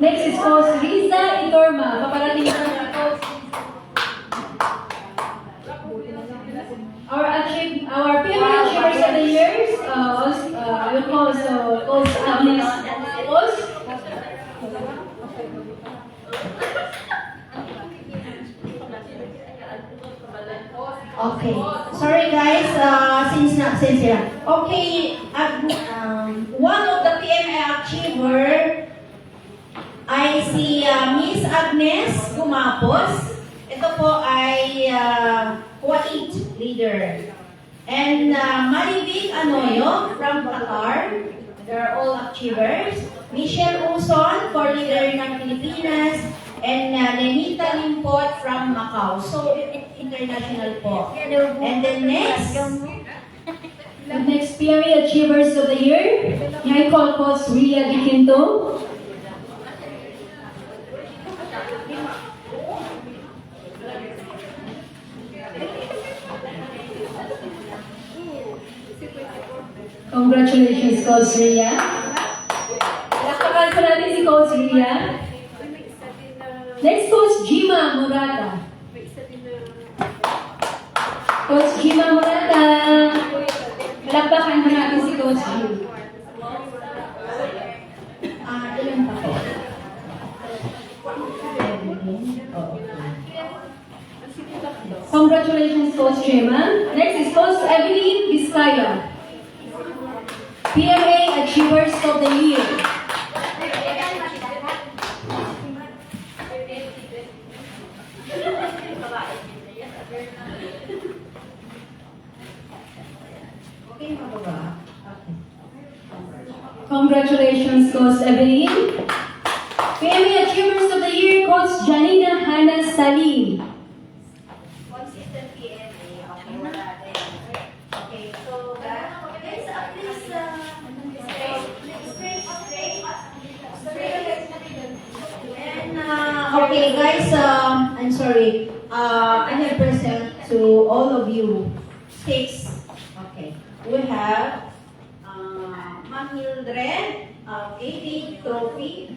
Next is Coach Riza Itorma. Paparating ko na, Coach. Our PMA Achievers of the Years, will call Coach Agnes Os. Okay. Sorry guys, since yan. Okay, one of the PMA achiever ay si Miss Agnes Gumapos. Ito po ay Kuwait leader. And Maribig Anoyo from Qatar. They're all achievers. Michelle Uson for leader ng Pilipinas. And Lenita Limpot from Macau. So, international po. And then next, The next PMA Achievers of the Year, I call Coach Ria Di Quinto. Congratulations, Coach Ria. Lakpakan po natin si Coach Ria. Next, Coach Jima Murata. Coach Jima Murata. Lakpakan po natin si Coach Jim. ilan pa po? Congratulations, Coach Jima. Next is Coach Evelyn Vizcaya. PMA Achievers of the Year. Congratulations, Coach Evelyn. PMA Achievers of the Year, Coach Janina Hannah Salim. Consistent PMA. Okay, wala din. Okay, so guys, please, and okay, guys, I'm sorry. I have present to all of you 6. Okay, we have Ma'am Mildred, 80 trophy.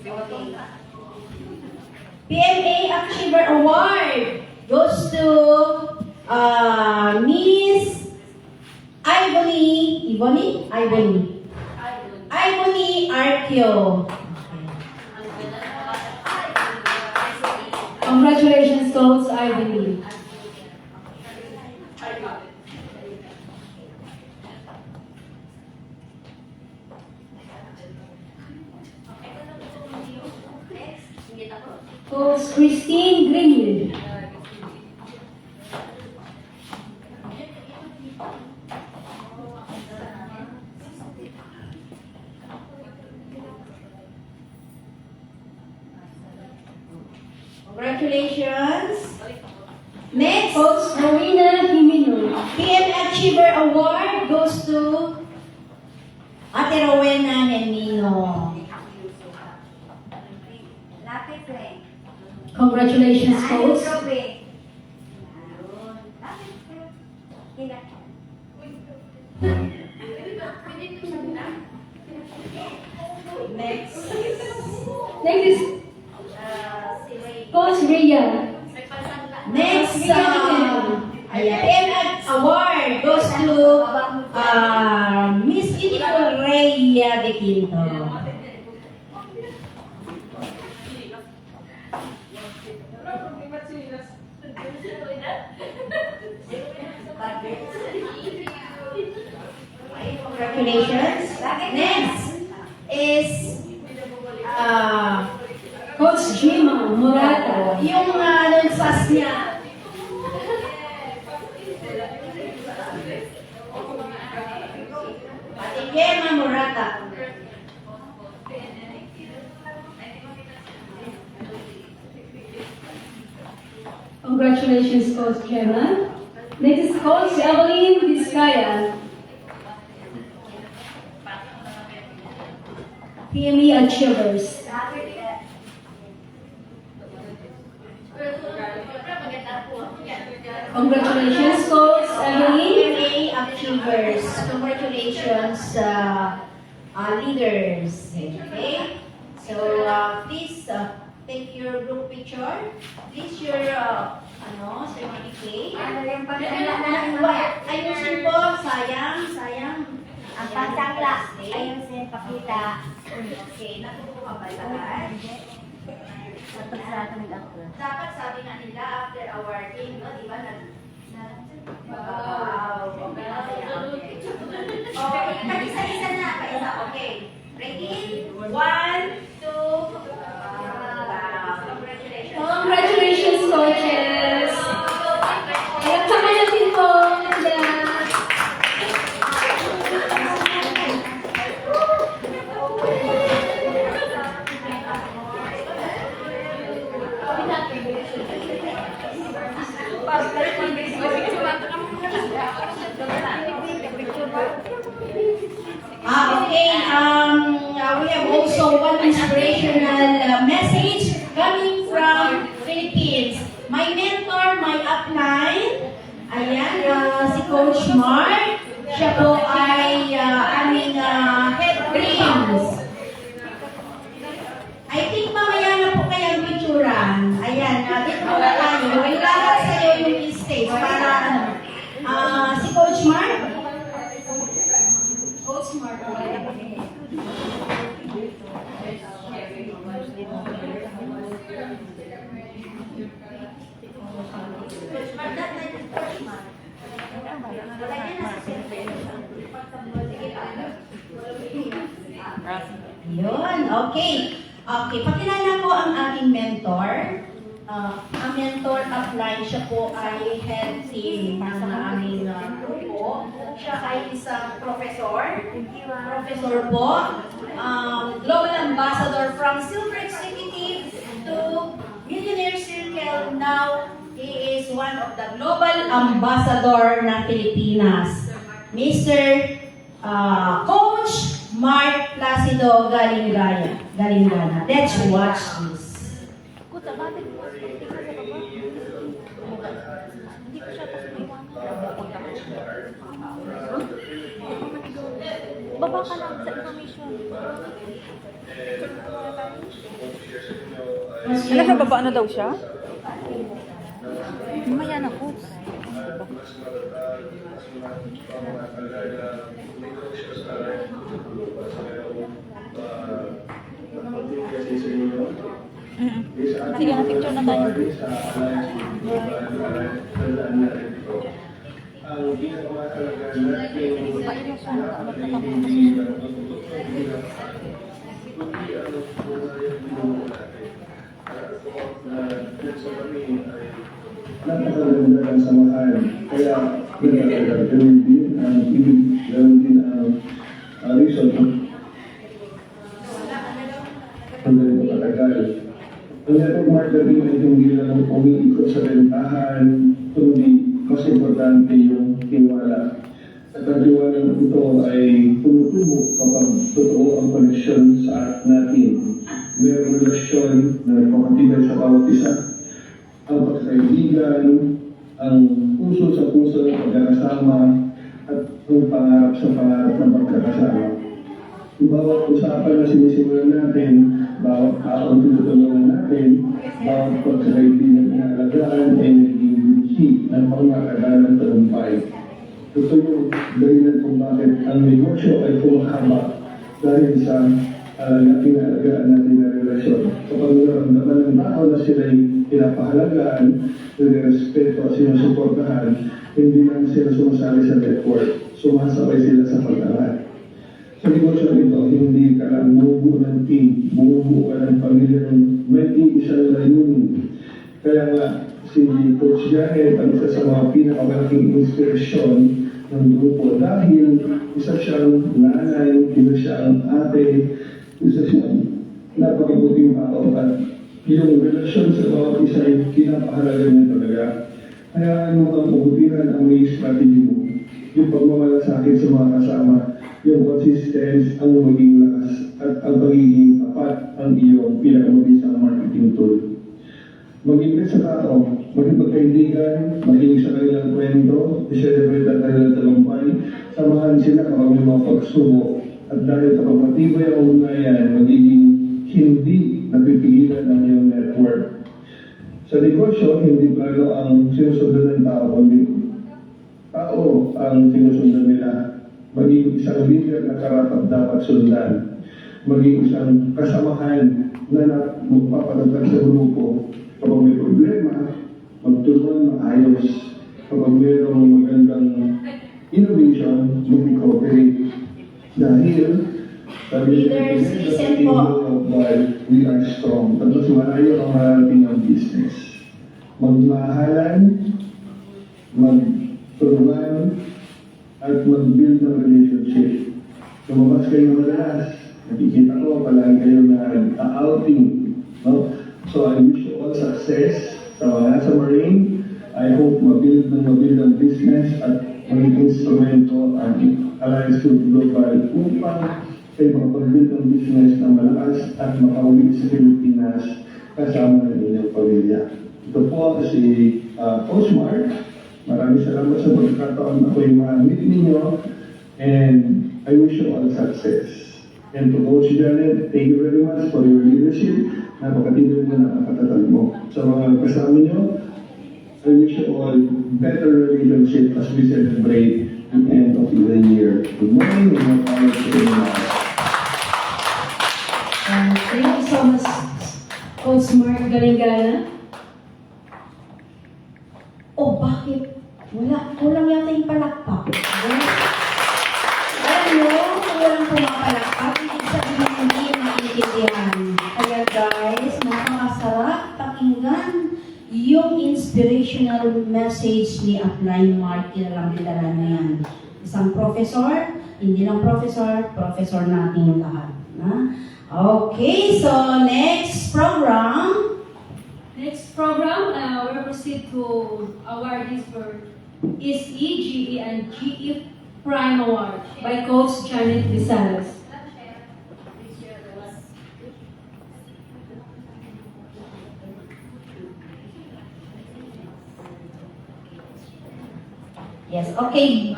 Okay. PMA Achiever Award goes to Miss Ibony Arqueo. Congratulations, Coach Ivy. Coach Christine Greenwood. Congratulations. Next, Coach Rowena Jimeno. PM Achiever Award goes to Ate Rowena Henmino. Congratulations, Coach. Next, Next is Coach Rhea. next, PM Award goes to Miss Beautiful Rhea De Quinto. Congratulations. Next is Coach Jima Murata. yung nagsas niya. Ate Gemma Murata. Congratulations, Coach Gemma. Next is Coach Evelyn Vizcaya. PME Achievers. Congratulations, Coach Evelyn. PMA Achievers. Congratulations, leaders. Okay? So, please take your group picture. Please your certificate. Ayusin po. Sayang. Ang pagkakla, ayusin, pakita. Okay, natuto ka ba lahat? Dapat sabi nga nila after awarding, no? Di ba? Wow. Okay, isa-isa na. Isa, okay. Ready? 1, 2, congratulations. Congratulations, coaches. Palakpakan natin po. Okay, we have also one inspirational message coming from Philippines. My mentor, my upline, ayan, si Coach Mark. Siya po ay aming head dreams. I think mamaya na po kayang picturean. Ayan, dito po na tayo. Ilahat sa'yo yung stage para si Coach Mark. Coach Mark. Yun, okay. Okay, pakilala po ang aking mentor. Ang mentor upline, siya po ay head team ng aming grupo. Siya ay isang professor. Professor po. Global Ambassador from Silver Executive to Millionaire Circle. Now, he is one of the Global Ambassador ng Pilipinas. Mr. Coach Mark Placido Galingana. Let's watch this. Baba ka lang sa information. Sa baba na daw siya? Mamaya na po. Sige na, picture na tayo. Ang ginagawa talaga natin napakaganda ng samahan. Kaya ganun din ang ibig, ganun din ang reason ang ganito katagal. Ang network marketing ay hindi lang umiikot sa bentahan, kundi mas importante yung tiwala. At ang tiwala ito ay tumutubo kapag totoo ang koneksyon sa natin. Mayroong relasyon na nagpapatibay sa bawat isa. Ang pagkaibigan, ang puso sa puso ng pagkakasama, at ang pangarap sa pangarap ng pagkakasama. Bawat usapan na sinisimulan natin, bawat taong tinutulungan natin, bawat pagkakaibigan na alagaan ay naging binsi ng pangakagalang tagumpay. Ito yung dahilan kung bakit ang negosyo ay kumahaba dahil sa pinahalagaan natin na relasyon. Kapag naramdaman ng tao na sila'y pinapahalagaan, nire-respeto at sinusuportahan, hindi lang sila sumasali sa network, sumasabay sila sa pag-angat. Sa negosyo nito, hindi ka lang bumubuo ng team, bumubuo ka ng pamilya ng may isang layunin. Kaya nga, si Coach Janet ang isa sa mga pinakamalaking inspirasyon ng grupo dahil isa siyang nanay, isa siyang ate, isa siyang napakabuting tao at yung relasyon sa bawat isa ay kinapahalaga niya talaga. Kaya ano ang pabutihan ang may strategy mo? Yung pagmamalasakit sa mga kasama, yung consistency, ang maging lakas, at ang pagiging tapat ang iyong pinakamabisang marketing tool. Mag-invest sa tao, maging pagkaibigan, maging sa kanilang kwento, i-celebrate ang kanilang talumpay, samahan sila kapag may mga pagsubok, at dahil kapag matibay ang ugnayan, magiging hindi napipigilan ang iyong network. Sa negosyo, hindi plano ang sinusundan ng tao, kundi tao ang sinusundan nila. Maging isang leader na karapat dapat sundan. Maging isang kasamahan na magpapatatag sa grupo. Kapag may problema, magtulungan maayos. Kapag mayroong magandang innovation, mag-cooperate. Dahil, sabi Leaders, listen po. we are strong. Tapos malayo ang mararating ng business. Magmahalan, magtulungan, at mag-build ng relationship. Lumabas kayo madalas. Nakikita ko, palagi kayo na-outing. No? So I wish you all success sa mga sa Marine. I hope mabuild ang business at maging instrumento ang Alliance to Global upang kayo makapag-build ng business na malakas at makauwi sa Pilipinas kasama ng inyong pamilya. Ito po si Coach Mark. Maraming salamat sa pagkakataon ako yung ma-meet ninyo and I wish you all success. And to Coach Janet, thank you very much for your leadership. Napakatindi mo na nakatatag mo. Sa mga kasama nyo, I wish you all better relationship as we celebrate the end of the year. Good morning and more power to you. Thank you so much, Coach Mark Galingana. Oh, bakit? Kulang yata yung palakpak. Alam nyo, kung walang pumapalakpak, ibig sabihin hindi naiintindihan. Kaya guys, nakakasarap pakinggan yung inspirational message ni Upline Mark. Kailang didala na yan. Isang professor, hindi lang professor natin lahat. Okay, so next program. Next program, we'll proceed to awardees for SE, GE, and GE Prime Award by Coach Janet Visares. Yes, okay.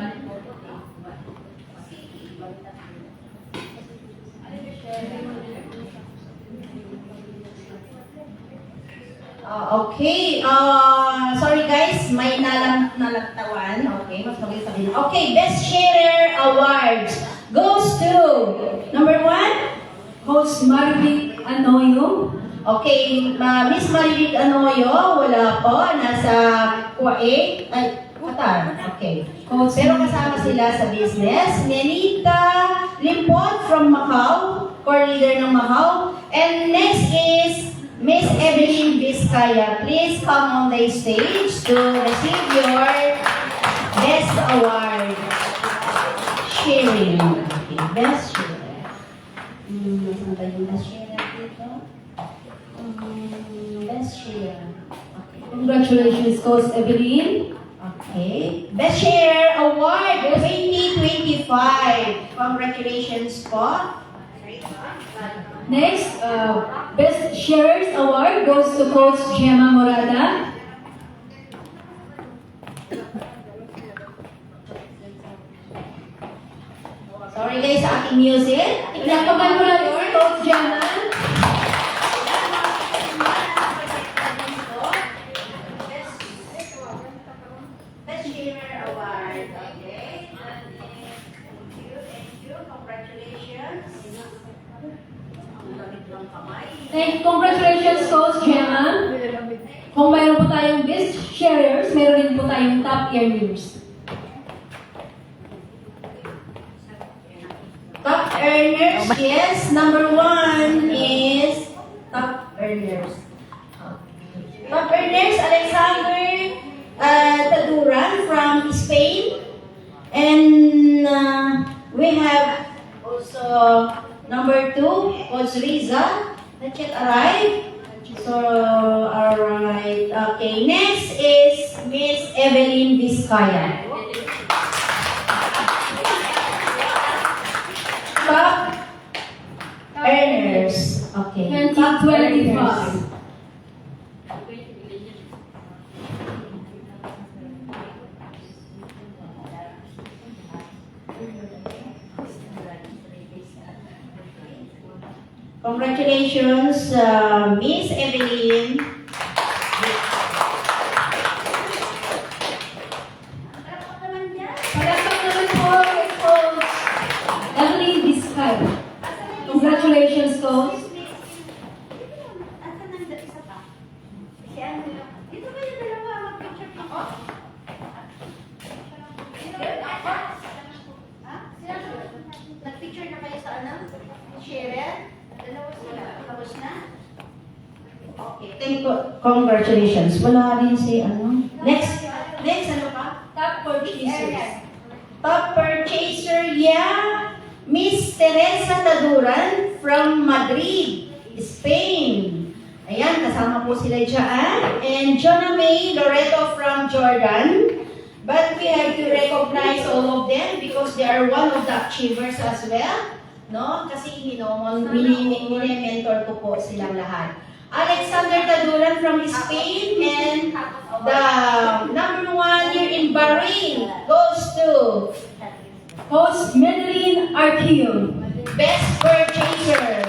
Okay, sorry guys, may nalagtawan. Okay, mas maganda sabihin. Okay, Best Sharer Awards goes to number 1, Coach Marvic Anoyo. okay, Miss Marivic Anoyo, wala po, nasa Kuwait, Qatar, okay. Pero kasama sila sa business. Nenita Limpon from Macau, core leader ng Macau. And next is Miss Evelyn Vizcaya. Please come on the stage to receive your Best Award. Sharing. Okay, Best Sharer. Saan ba yung Best Sharer dito? Best Sharer. Okay. Congratulations, Coach Evelyn. Okay. Best Sharer Award 2025. Congratulations po. Next, Best Sharers Award goes to Coach Gemma Morada. Sorry guys sa aking music. Inapagan mo natin si Coach Gemma. Best Sharer Award. Okay. Thank you. Congratulations. Ang lamig ng kamay. Congratulations, Coach Gemma. Kung mayroon po tayong Best Sharers, mayroon din po tayong Top Earners. Top earners, yes. Number 1 is top earners. Top earners, Alexander Taduran from Spain. And we have also number 2, Coach Riza. Not yet arrived. So, alright. Okay, next is Miss Evelyn Vizcaya. Top earners. Okay. Top 2025. earners. Congratulations, Miss Evelyn. Palakpak naman po kay Coach Evelyn Vizcaya. Congratulations, Coach. Nag-picture na kayo sa ano? Cheryl? Dalawa sila. Tapos na? Okay. Thank you. Congratulations. Wala rin si ano. Next ano pa? Top purchasers. Top purchaser, yeah. Miss Teresa Taduran from Madrid, Spain. Ayan, kasama po sila dyan. And Jonah May Loreto from Jordan. But we have to recognize all of them because they are one of the achievers as well. No? Kasi, mini-mentor ko po silang lahat. Alexander Taduran from Spain and the number 1 here in Bahrain goes to Coach Madeline Arquillo. Best Purchaser.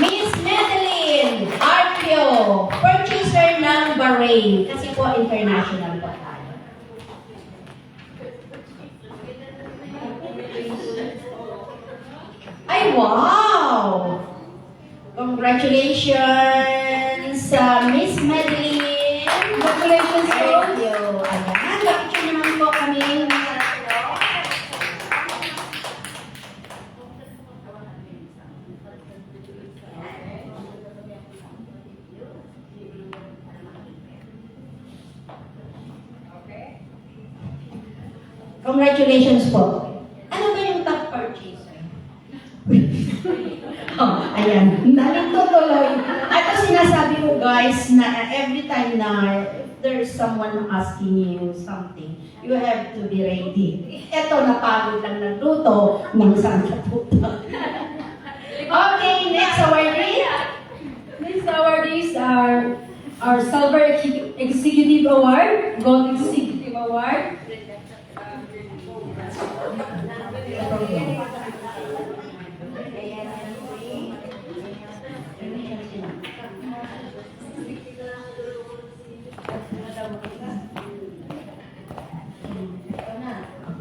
Miss Madeline Arquillo, purchaser ng Bahrain. Kasi po international po tayo. Ay, wow! Congratulations, Miss Madeline. Congratulations, Thank Coach. you. Ayan, kapicture naman po kami. Congratulations po. Ano ba yung top purchaser? Oh, ayan. Nalito tuloy. Ito sinasabi ko guys na every time na if there's someone asking you something, you have to be ready. Ito, napagod lang nagluto ng Santa Puta. Okay, next awardee. These awardees are our Silver Executive Award, Gold Executive Award,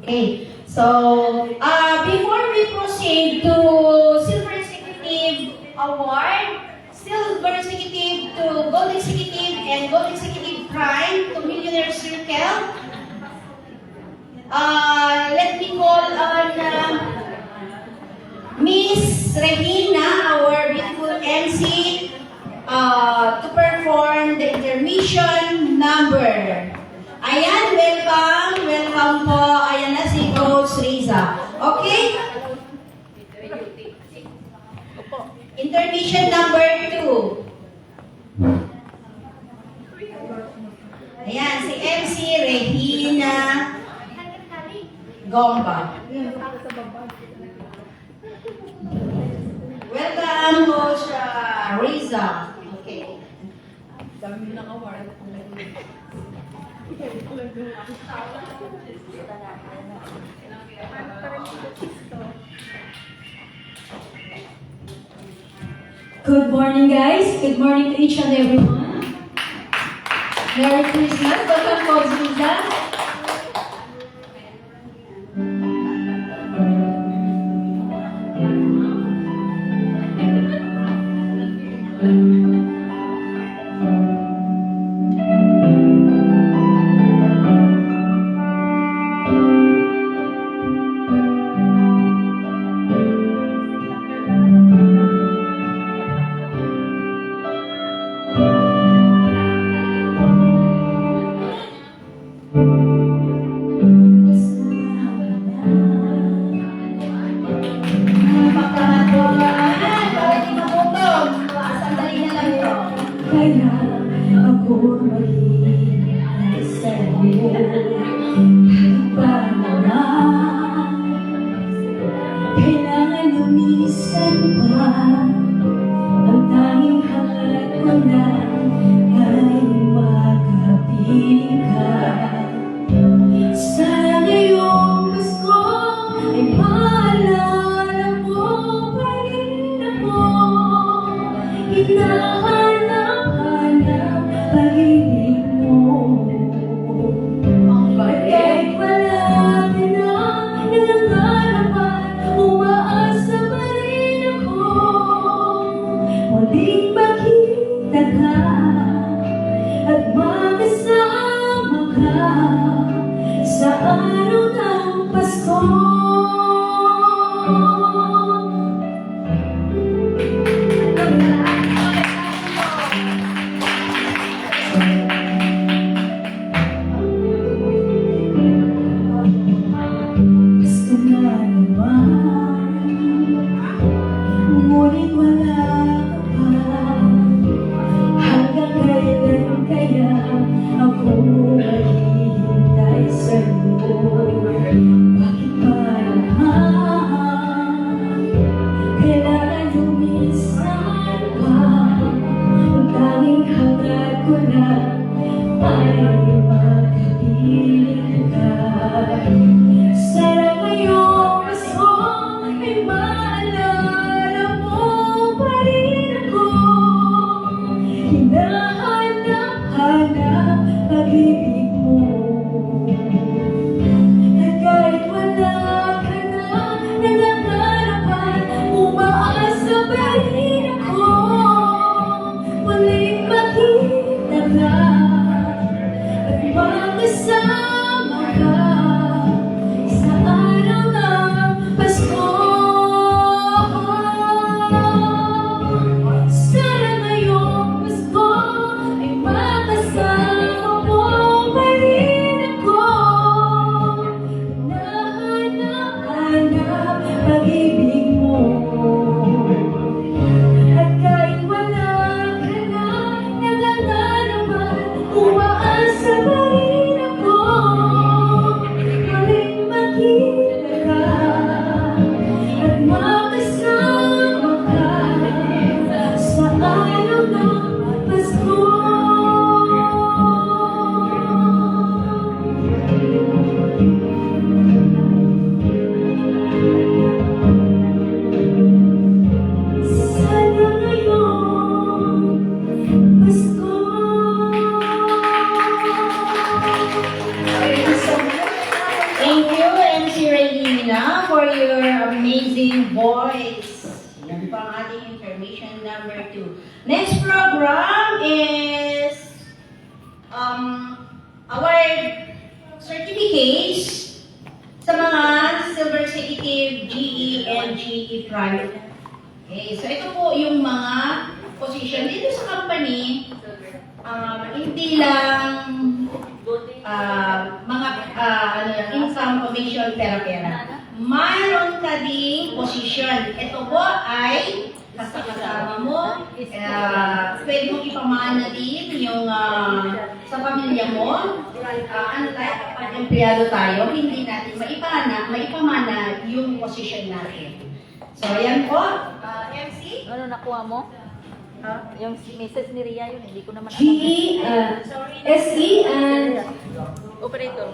Okay, so before we proceed to Silver Executive Award, Silver Executive to Gold Executive and Gold Executive Prime to Millionaire Circle, let me call on Miss Regina, our beautiful MC, to perform the intermission number. Ayan, welcome po. Ayan na si Coach Riza. Okay? Intermission number 2. Ayan, si MC Regina Gomba. Welcome, Coach Riza. Okay. Dami ng award. Good morning, guys. Good morning to each and everyone. Merry Christmas. Welcome, Coach Riza. ako maghihintay sa'yo. Paano na kailangan lumisan pa? Ang tanging hangad ko lang ay makapiling ka. Sana ngayong Pasko ay maalala mo pa rin ako. Hinahanap-hanap pag-ibig mo. At kahit wala ka na nangangaroon, umaasa pa rin ako. Muling makita ka at makasama ka sa araw ng Pasko. Pasko na naman, ngunit wala ka pa. Hanggang kailan kaya ako maghihintay sa'yo? Bakit ba naman kailangan lumisan pa? Ang tanging hangad ko lang ay makapiling ka. Sana ngayong Pasko ay maalala mo pa rin ako. Hinahanap-hanap pag-ibig mo. At kahit wala ka na nangangaroon, umaasa pa rin ako. Muling makita ka at makasama ka sa araw ng Pasko. Sana ngayong Pasko ay makasama mo pa rin ako. Hinahanap-hanap pag-ibig mo. At kahit wala ka na nangangaroon, umaasa pa rin ako. Muling makita ka at makasama ka sa araw ng Pasko. Sana ngayong Pasko. Thank you, MC Regina, for your amazing voice. Yan po ang ating information number 2. Next program is award certificates sa mga Silver Executive, GE, and GE Private. Okay, so ito po yung mga position dito sa company. Hindi lang mga income, commission, pera-pera. Mayroon ka ding position. Ito po ay kasama mo. Pwede mong ipamana din yung sa pamilya mo. Ano tayo, kapag empleyado tayo, hindi natin maipamana yung position natin. So, ayan po. MC? Ano nakuha mo? Yung message ni Ria yun, hindi ko naman alam. GE, SE, and Operator.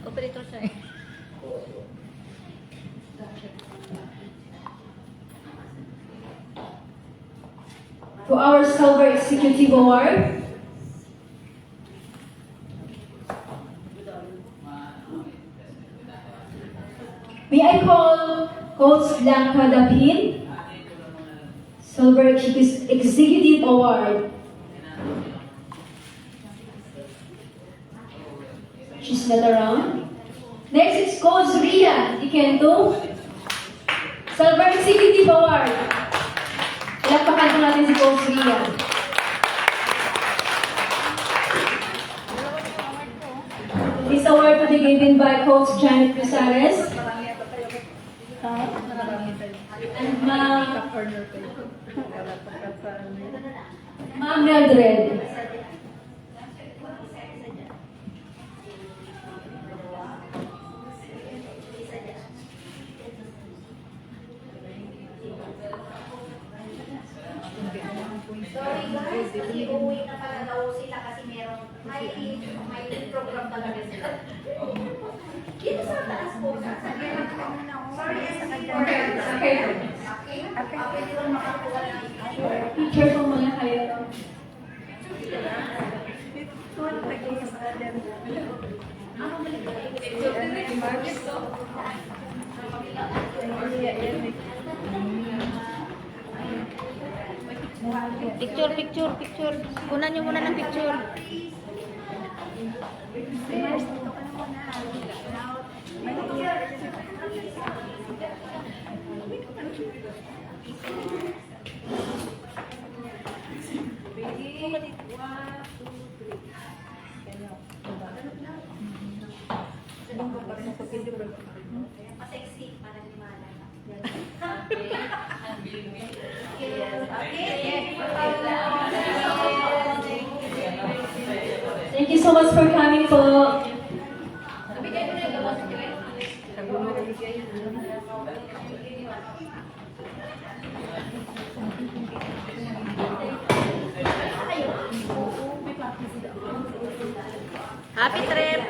Operator siya eh. to our Silver Executive Award. May I call Coach Blanca Dapin, Silver Executive Award. She's not around. Next is Coach Ria Ikento, Silver Executive Award. Ilakpakan po natin si Coach Ria. This award to be given by Coach Janet Pisares. And Ma'am Mildred. Sorry guys, kasi uuwi na pala daw sila kasi may program talaga sila. Dito sa taas po. Sorry, okay. Okay, dito makakuha ng Teacher po muna kayo. Picture. Kunan niyo muna ng picture. masexy para di maalala. Thank you so much for coming po. Happy trip!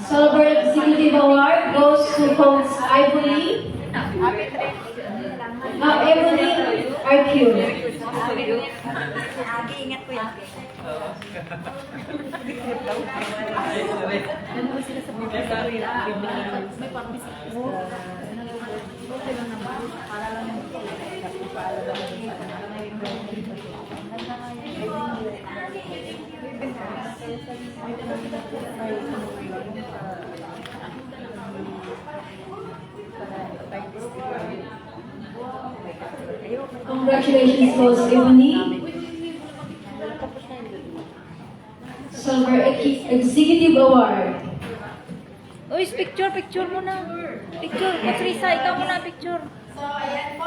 Silver Executive Award goes to Coach Ivory. Ebony Arcure. Ingat po yan. Congratulations, Coach Ebony. Silver Executive Award. Uy, picture muna. Picture. Coach Risa, ikaw muna picture. So, ayan po,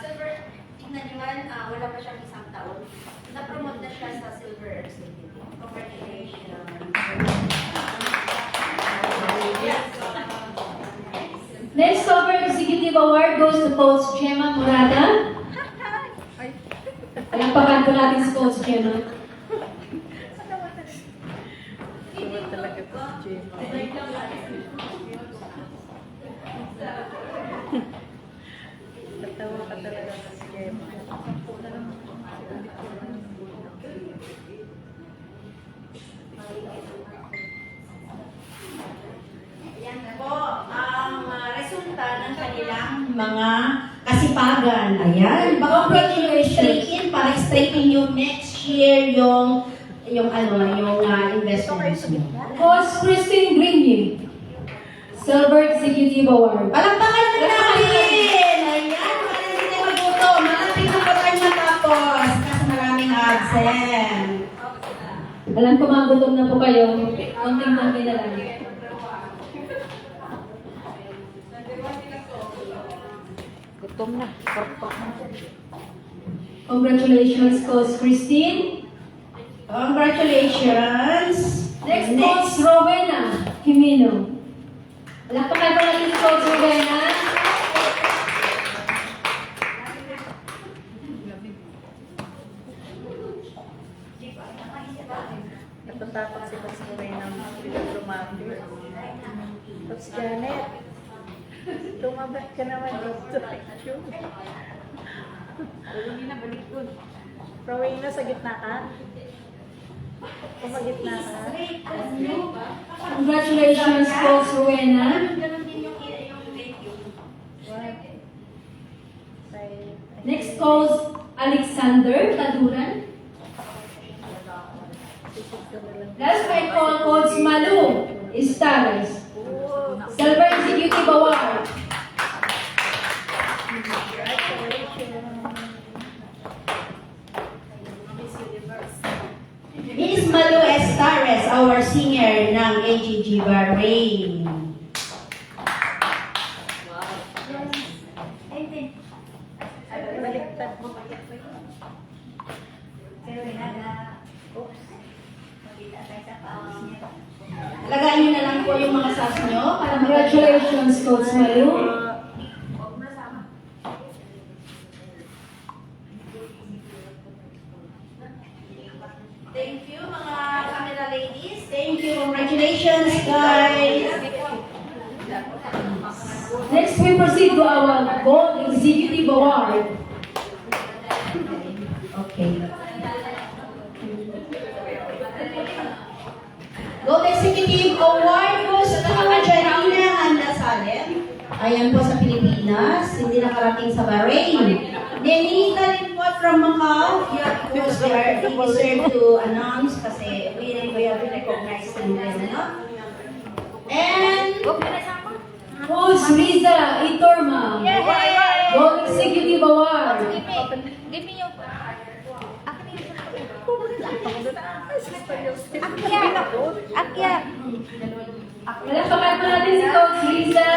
silver, tignan nyo man, wala pa siyang isang taon. Na-promote na siya sa silver executive. Congratulations. Next Silver Executive Award goes to Coach Gemma Murata. Palakpakan po natin si Coach Gemma. Ayan po, ang resulta ng kanilang mga kasipagan. Ayan, baka pwede straight-in para straight-in yung next year yung investments mo. Coach Christine Greening. Silver Executive Award. Palakpakan na natin! Ayan, para hindi maguto. Maraming na pa tayo matapos kasi maraming absent. Alam ko mga gutom na po kayo. Konting-konting na lang. Gutom na. Congratulations, Coach Christine. Congratulations! Next, Coach Rowena Jimeno. Palakpakan po natin si Coach Rowena. Natatapos si Coach Moreno ng Pilogrumati. Coach Janet, tumabak ka naman dito. Hindi na balik ko. Rowena, sa gitna ka? Kumagitna ka? Congratulations, Coach Rowena. Next, Coach Alexander Taduran. Last, I call Coach Malu Estares. Silver Executive Award. Miss Malu Estares, Bahrain. Lagayin nyo na lang po yung mga sas nyo para Congratulations, Coach Malu. Thank you, mga camera ladies. Thank you. Congratulations, guys. Next, we proceed to our Gold Executive Award. Okay. Gold Executive Award goes to Janina Andasalem. Ayan po sa Pilipinas. Hindi nakarating sa Bahrain. Nenita rin po from Macau. Yeah, of course, they deserve to announce kasi we have recognized them. No? And Coach Riza Itorma. Gold Executive Award. Give me your... Akyat! Palakpakan po natin si Coach Riza.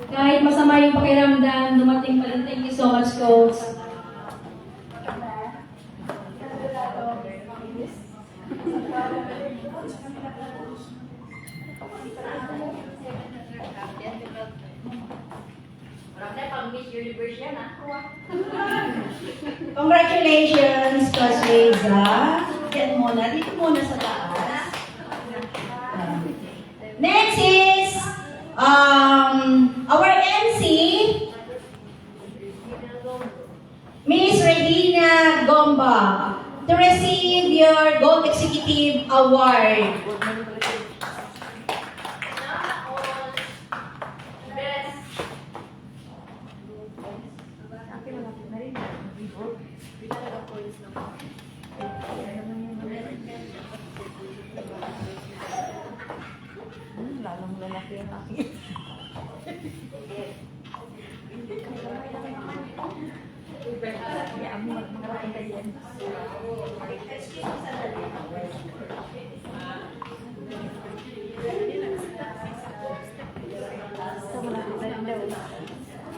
Kahit masama yung pakiramdam, dumating pa rin. Thank you so much, Coach. congratulations, Coach Reza. Yan muna. Dito muna sa taas. Next is our MC, Miss Regina Gomba, to receive your Gold Executive Award. Lalong lalaki ang aking.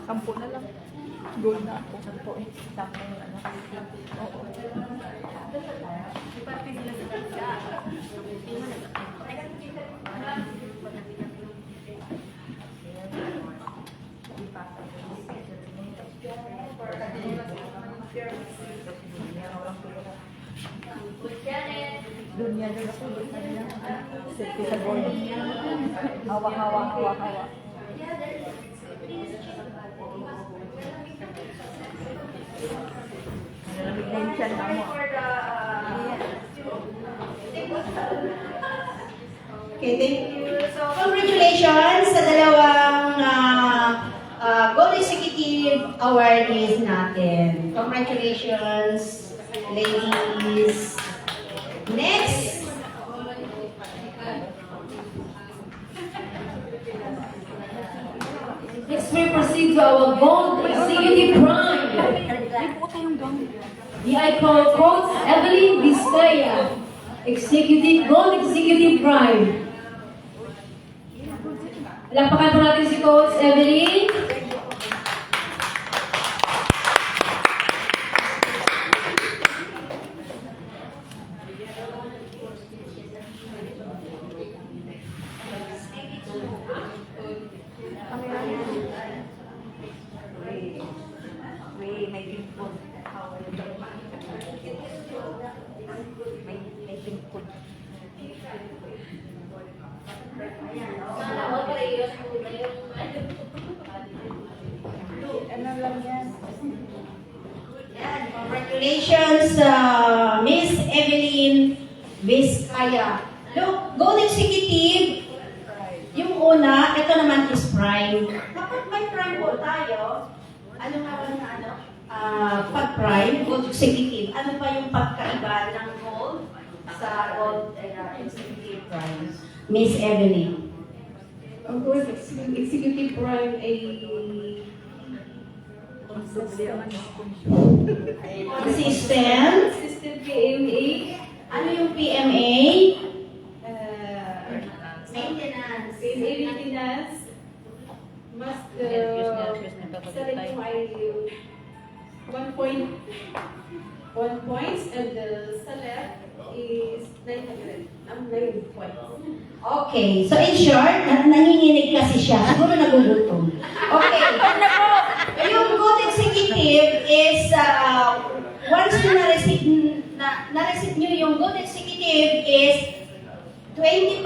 Sampo na lang. Gold na ako. Sampo eh. Sampo yung ano. Oo. Dunya doon ako. Safety sa gold. Hawa-hawa, hawa-hawa. Nalamig na yung tiyan mo. Okay, thank you. So, congratulations sa dalawang Gold Executive Awardees natin. Congratulations, ladies. Next. Next, we proceed to our Gold Executive Prime. The icon Coach Evelyn Vizcaya, Gold Executive Prime. Palakpakan po natin si Coach Evelyn. May pimpon. May pimpon. Ano lang yan? Congratulations, Miss Evelyn Vizcaya. Look, Gold Executive, yung una, ito naman is Prime. Kapag may Prime po tayo, ano nga ba na ano? Pag-Prime, Gold Executive, ano pa yung pagkaiba ng Gold sa Gold Executive Prime? Miss Evelyn. Ang Gold Executive Prime ay Consistent. consistent PMA 1 points, and the sa left is 900. 9 points. Okay, so in short, nanginginig kasi siya. Siguro nagugutom. Okay. Yung good executive is, once nyo na-receive nyo yung good executive is 20%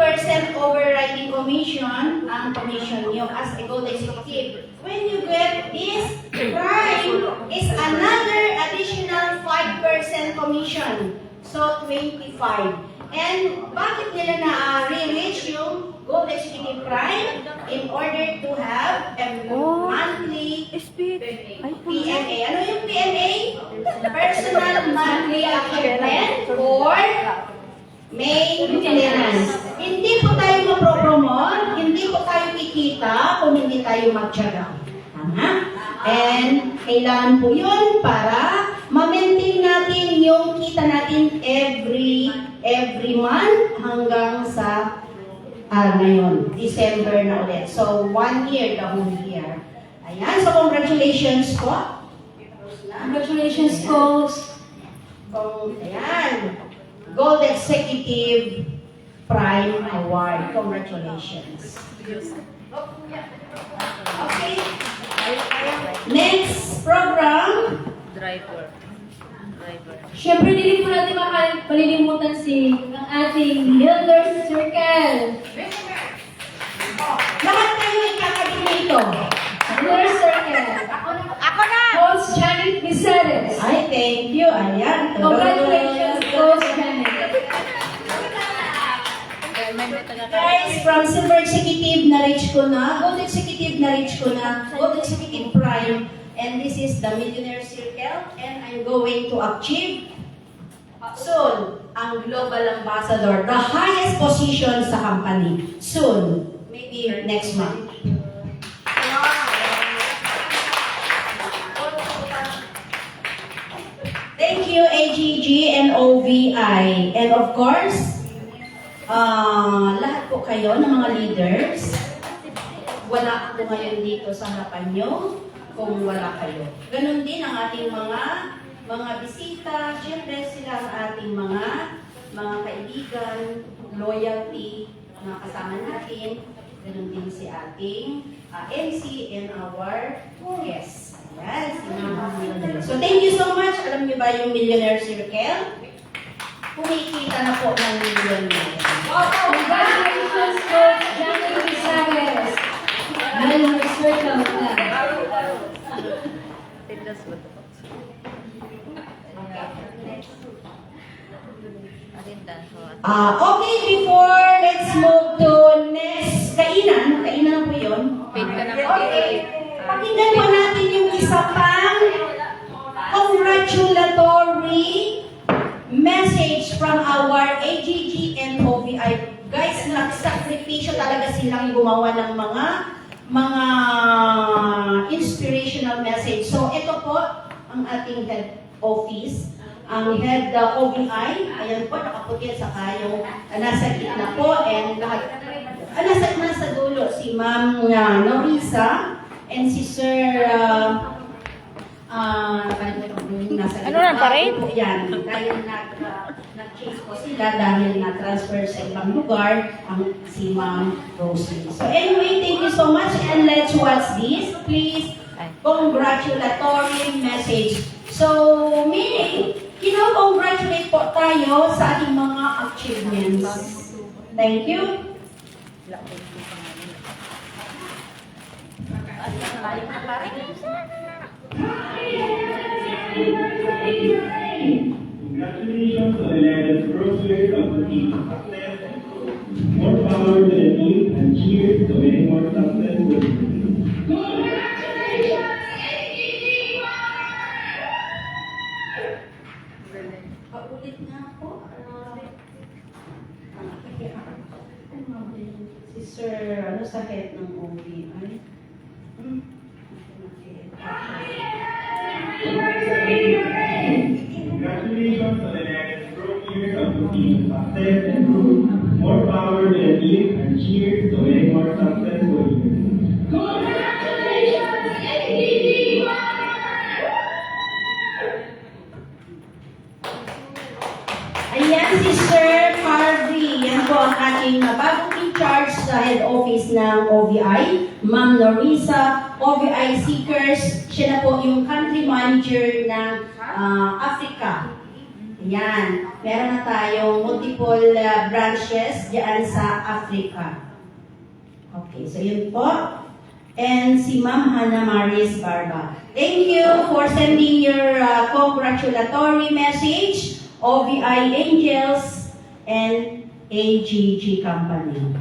overriding commission ang commission nyo as a good executive. When you get this, prime is another additional 5% commission. So, 25. And bakit nila na-reach yung Gold Executive Prime? In order to have a monthly PMA. Ano yung PMA? Personal Monthly Achievement for maintenance. Hindi po tayo mapropromote, hindi po tayo kikita kung hindi tayo magtiyaga. Tama? And kailangan po yun para ma-maintain natin yung kita natin every month hanggang sa ngayon, December na ulit. So, 1 year, the whole year. Ayan, so congratulations po. Congratulations, Coach. Ayan, Gold Executive Prime Award. Congratulations. Okay. Next program. Driver. Siyempre, hindi po natin malilimutan ang ating Builders Circle. Lahat kayo ikakabit nito. Builders Circle. Ako na! Coach Janet Viseres. Ay, thank you. Ayan. Congratulations, Coach Janet. Guys, from Silver Executive, na-reach ko na. Gold Executive, na-reach ko na. Gold Executive Prime. And this is the Millionaire Circle. And I'm going to achieve soon ang Global Ambassador, the highest position sa company. Soon. Maybe next month. Thank you, AGG and OVI. And of course, lahat po kayo ng mga leaders, wala ako ngayon dito sa harapan nyo kung wala kayo. Ganon din ang ating mga bisita, syempre sila ang ating mga kaibigan, loyalty, mga kasama natin. Ganon din si ating MC and our guests. Ayan, si Mama Millionaire. So thank you so much. Alam niyo ba yung Millionaire Circle? Kumikita na po ng millionaire. Congratulations, Coach Janet Viseres. Builders Circle na. Okay, before let's move to next kainan. Kainan na po yun. Okay. Pakinggan po natin yung isa pang congratulatory message from our AGG and OVI. Guys, nagsakripisyo talaga silang gumawa ng mga inspirational message. So, ito po ang ating head office. Ang head OVI, ayan po, nakaputi sa kayo, nasa gitna po, and lahat, nasa dulo, si Ma'am Norisa, and si Sir, nasa Ano na, parade? Yan, dahil nag-chase po sila, dahil na-transfer sa ibang lugar, ang si Ma'am Rosie. So anyway, thank you so much, and let's watch this. Please, congratulatory message. So, meaning, congratulate po tayo sa ating mga achievements. Thank you. Congratulations on the 11th birthday of the team success. More power to the team and cheers to many more success with you. Paulit nga po. Si Sir, sa head ng OVI? Congratulations on the next growth years of the team success and growth. More power to the team and cheers to many more successful years. Ayan si Sir Harvey. Yan po ang ating bagong in-charge sa head office ng OVI. Ma'am Norisa, OVI Seekers. Siya na po yung country manager ng Africa. Ayan. Meron na tayong multiple branches diyan sa Africa. Okay, so yun po. And si Ma'am Hannah Maris Barba. Thank you for sending your congratulatory message, OVI Angels and AGG Company.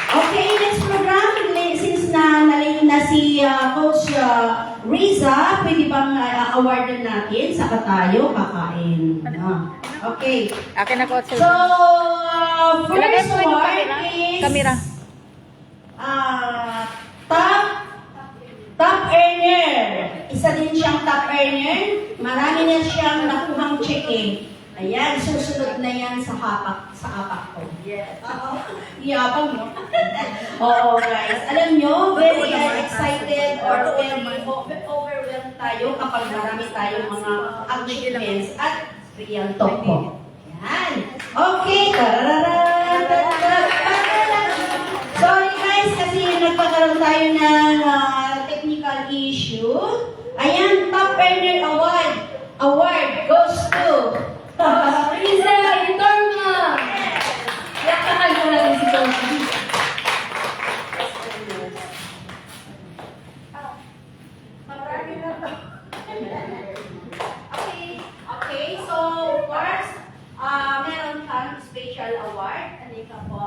Okay, next program. Since nalate na si Coach Riza, pwede bang awardan natin? Saka tayo kakain. Okay. Akin na ko. So, Ilagay first mo yung award camera. is Camera. top earner. Isa din siyang top earner. Marami na siyang nakuhang cheque. Ayan, susunod na yan sa apak ko. Yes. Iyabang mo. Oo, guys. Alam nyo, very excited or very overwhelmed tayo kapag marami tayong mga achievements at real talk po. Yan. Okay. Sorry guys, kasi nagpakaroon tayo ng technical issue. Ayan, top earner award. Award goes to Riza Itorma! Yakakan mo natin si Coach. Okay, so first, meron kang special award. Ano ka po,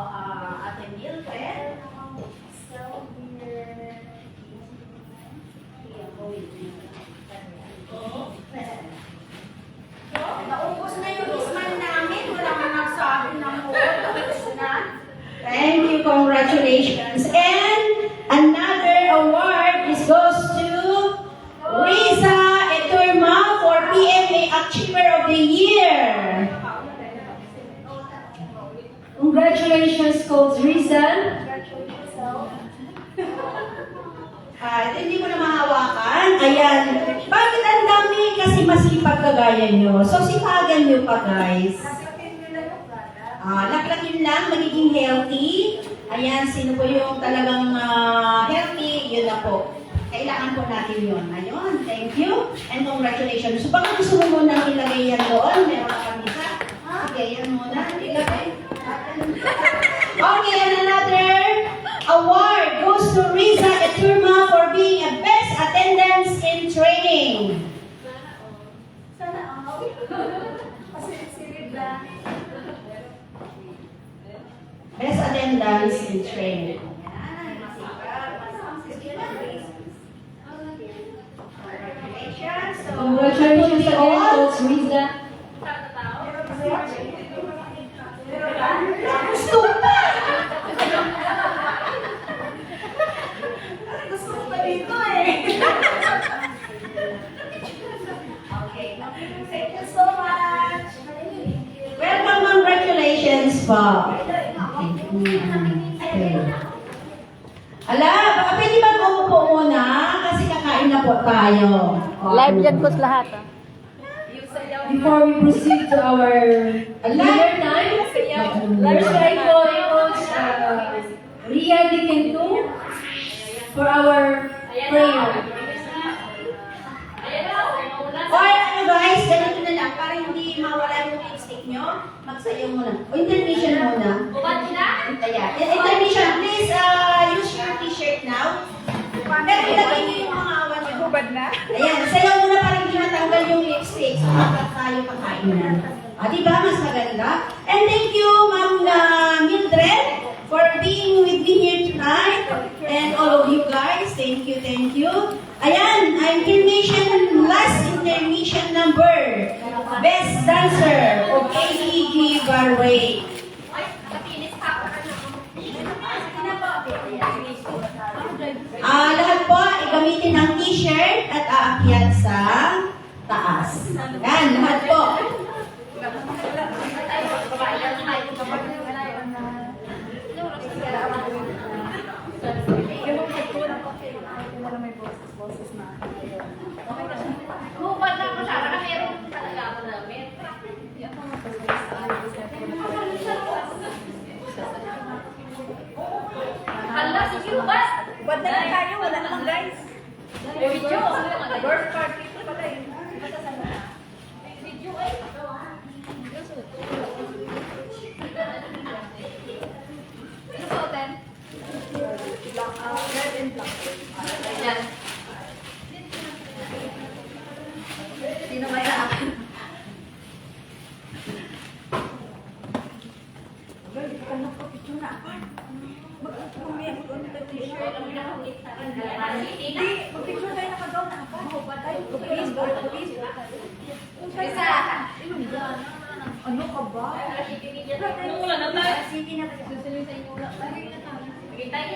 Ate Mildred? Naubos na yung isman namin. Wala kang nagsabi ng naubos na. Thank you, congratulations. And another award goes to Riza Eturma for PMA Achiever of the Year. Congratulations, Coach Riza. Hindi ko na mahawakan. Ayan. Bakit ang dami? Kasi masipag kagaya nyo. So, sipagan nyo pa, guys. Laklakin lang, magiging healthy. Ayan, sino po yung talagang healthy? Yun na po. Kailangan po natin yun. Ayun, thank you. And congratulations. So, baka gusto mo muna ilagay yan doon. Meron ka kami sa. Okay, yan muna. Ilagay. Okay, and another award goes to Riza Eturma for being a best attendance in training. Best attendance in training. Congratulations again, Coach Riza. Gusto pa! Gusto ko pa dito eh. Okay. Thank you so much. Welcome, congratulations po. Okay. Ala, baka pwede ba umupo muna? Kasi kakain na po tayo. Live yan po lahat. Before we proceed to our dinner time, let's try po yung Coach Ria Dikentu for our prayer. Or ano guys, ganito na lang, para hindi mawala yung lipstick nyo, magsayaw muna. O intermission muna. Ayan. Intermission, please use your t-shirt now. Pero ilagay nyo yung mga awan nyo. Ayan, sayaw muna para hindi matanggal yung lipstick. So, dapat tayo kakain na. Diba? Mas maganda. And thank you, Ma'am Mildred, for being with me here tonight. And all of you guys, thank you, thank you. Ayan, last intermission number. Best dancer of AEG Barway. Lahat po, igamitin ang t-shirt at aakyat sa taas. Yan, lahat po. Hubad na ko siya, meron birth party ito pala eh. Ano po, Ten? Red and black. Ayan. Sino kaya akin? Mag-picture tayo nakagown na ako. Please, please. Isa. Ano ka ba? Wala na tayo. Sige na. Susunod sa inyo.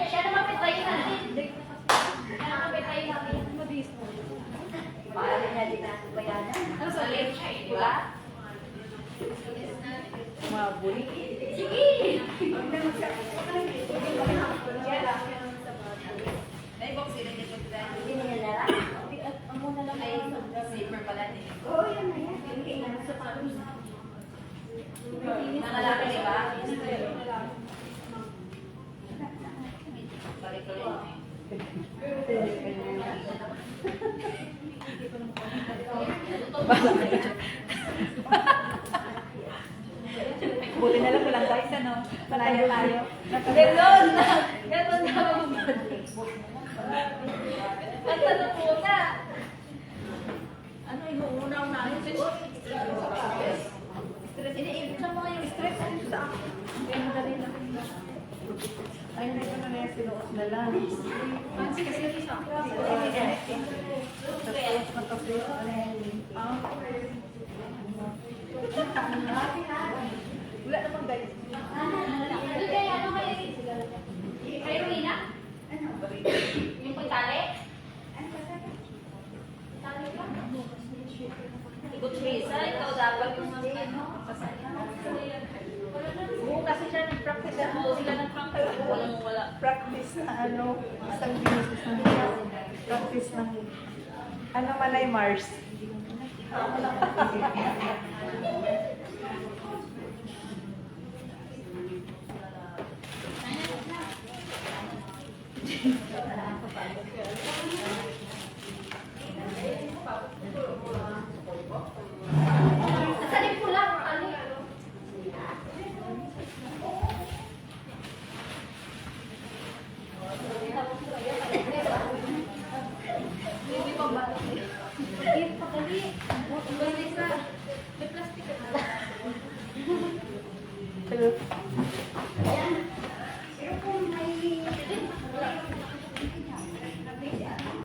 Siya naman pitayin natin. Siya naman pitayin natin. Paalam niya din natin bayanan. Ano sa left side, di ba? Mabuli. Sige! Naibox sila niya sa pitayin. Hindi na yan lara. Ang muna lang ay safer pala din. Oo, yan na yan. Okay, lang sa palos. Nakalaki, di ba? Balik ko rin. Buti na lang walang guys, ano? Palaya tayo. Ganon na! Ganon na! Ang tanong muna. Ano yung una-unahin? Stress. Iniibig mo yung stress. Ano sa akin? Kaya madali lang. Ay, hindi ko na kaya sinuot na lang. Fancy kasi sa akin. Tapos magka-free ko na yan. Wala namang guys. Ano kaya, ano kaya? Kay Rowena? Yung pagtali? Ikot Teresa, ikaw dapat yung Oo, kasi siya nag-practice. Sila nag-practice. Wala. Practice na ano, isang bisis na practice ng ano man ay Mars. Nasalip ko lang, ano? May plastic.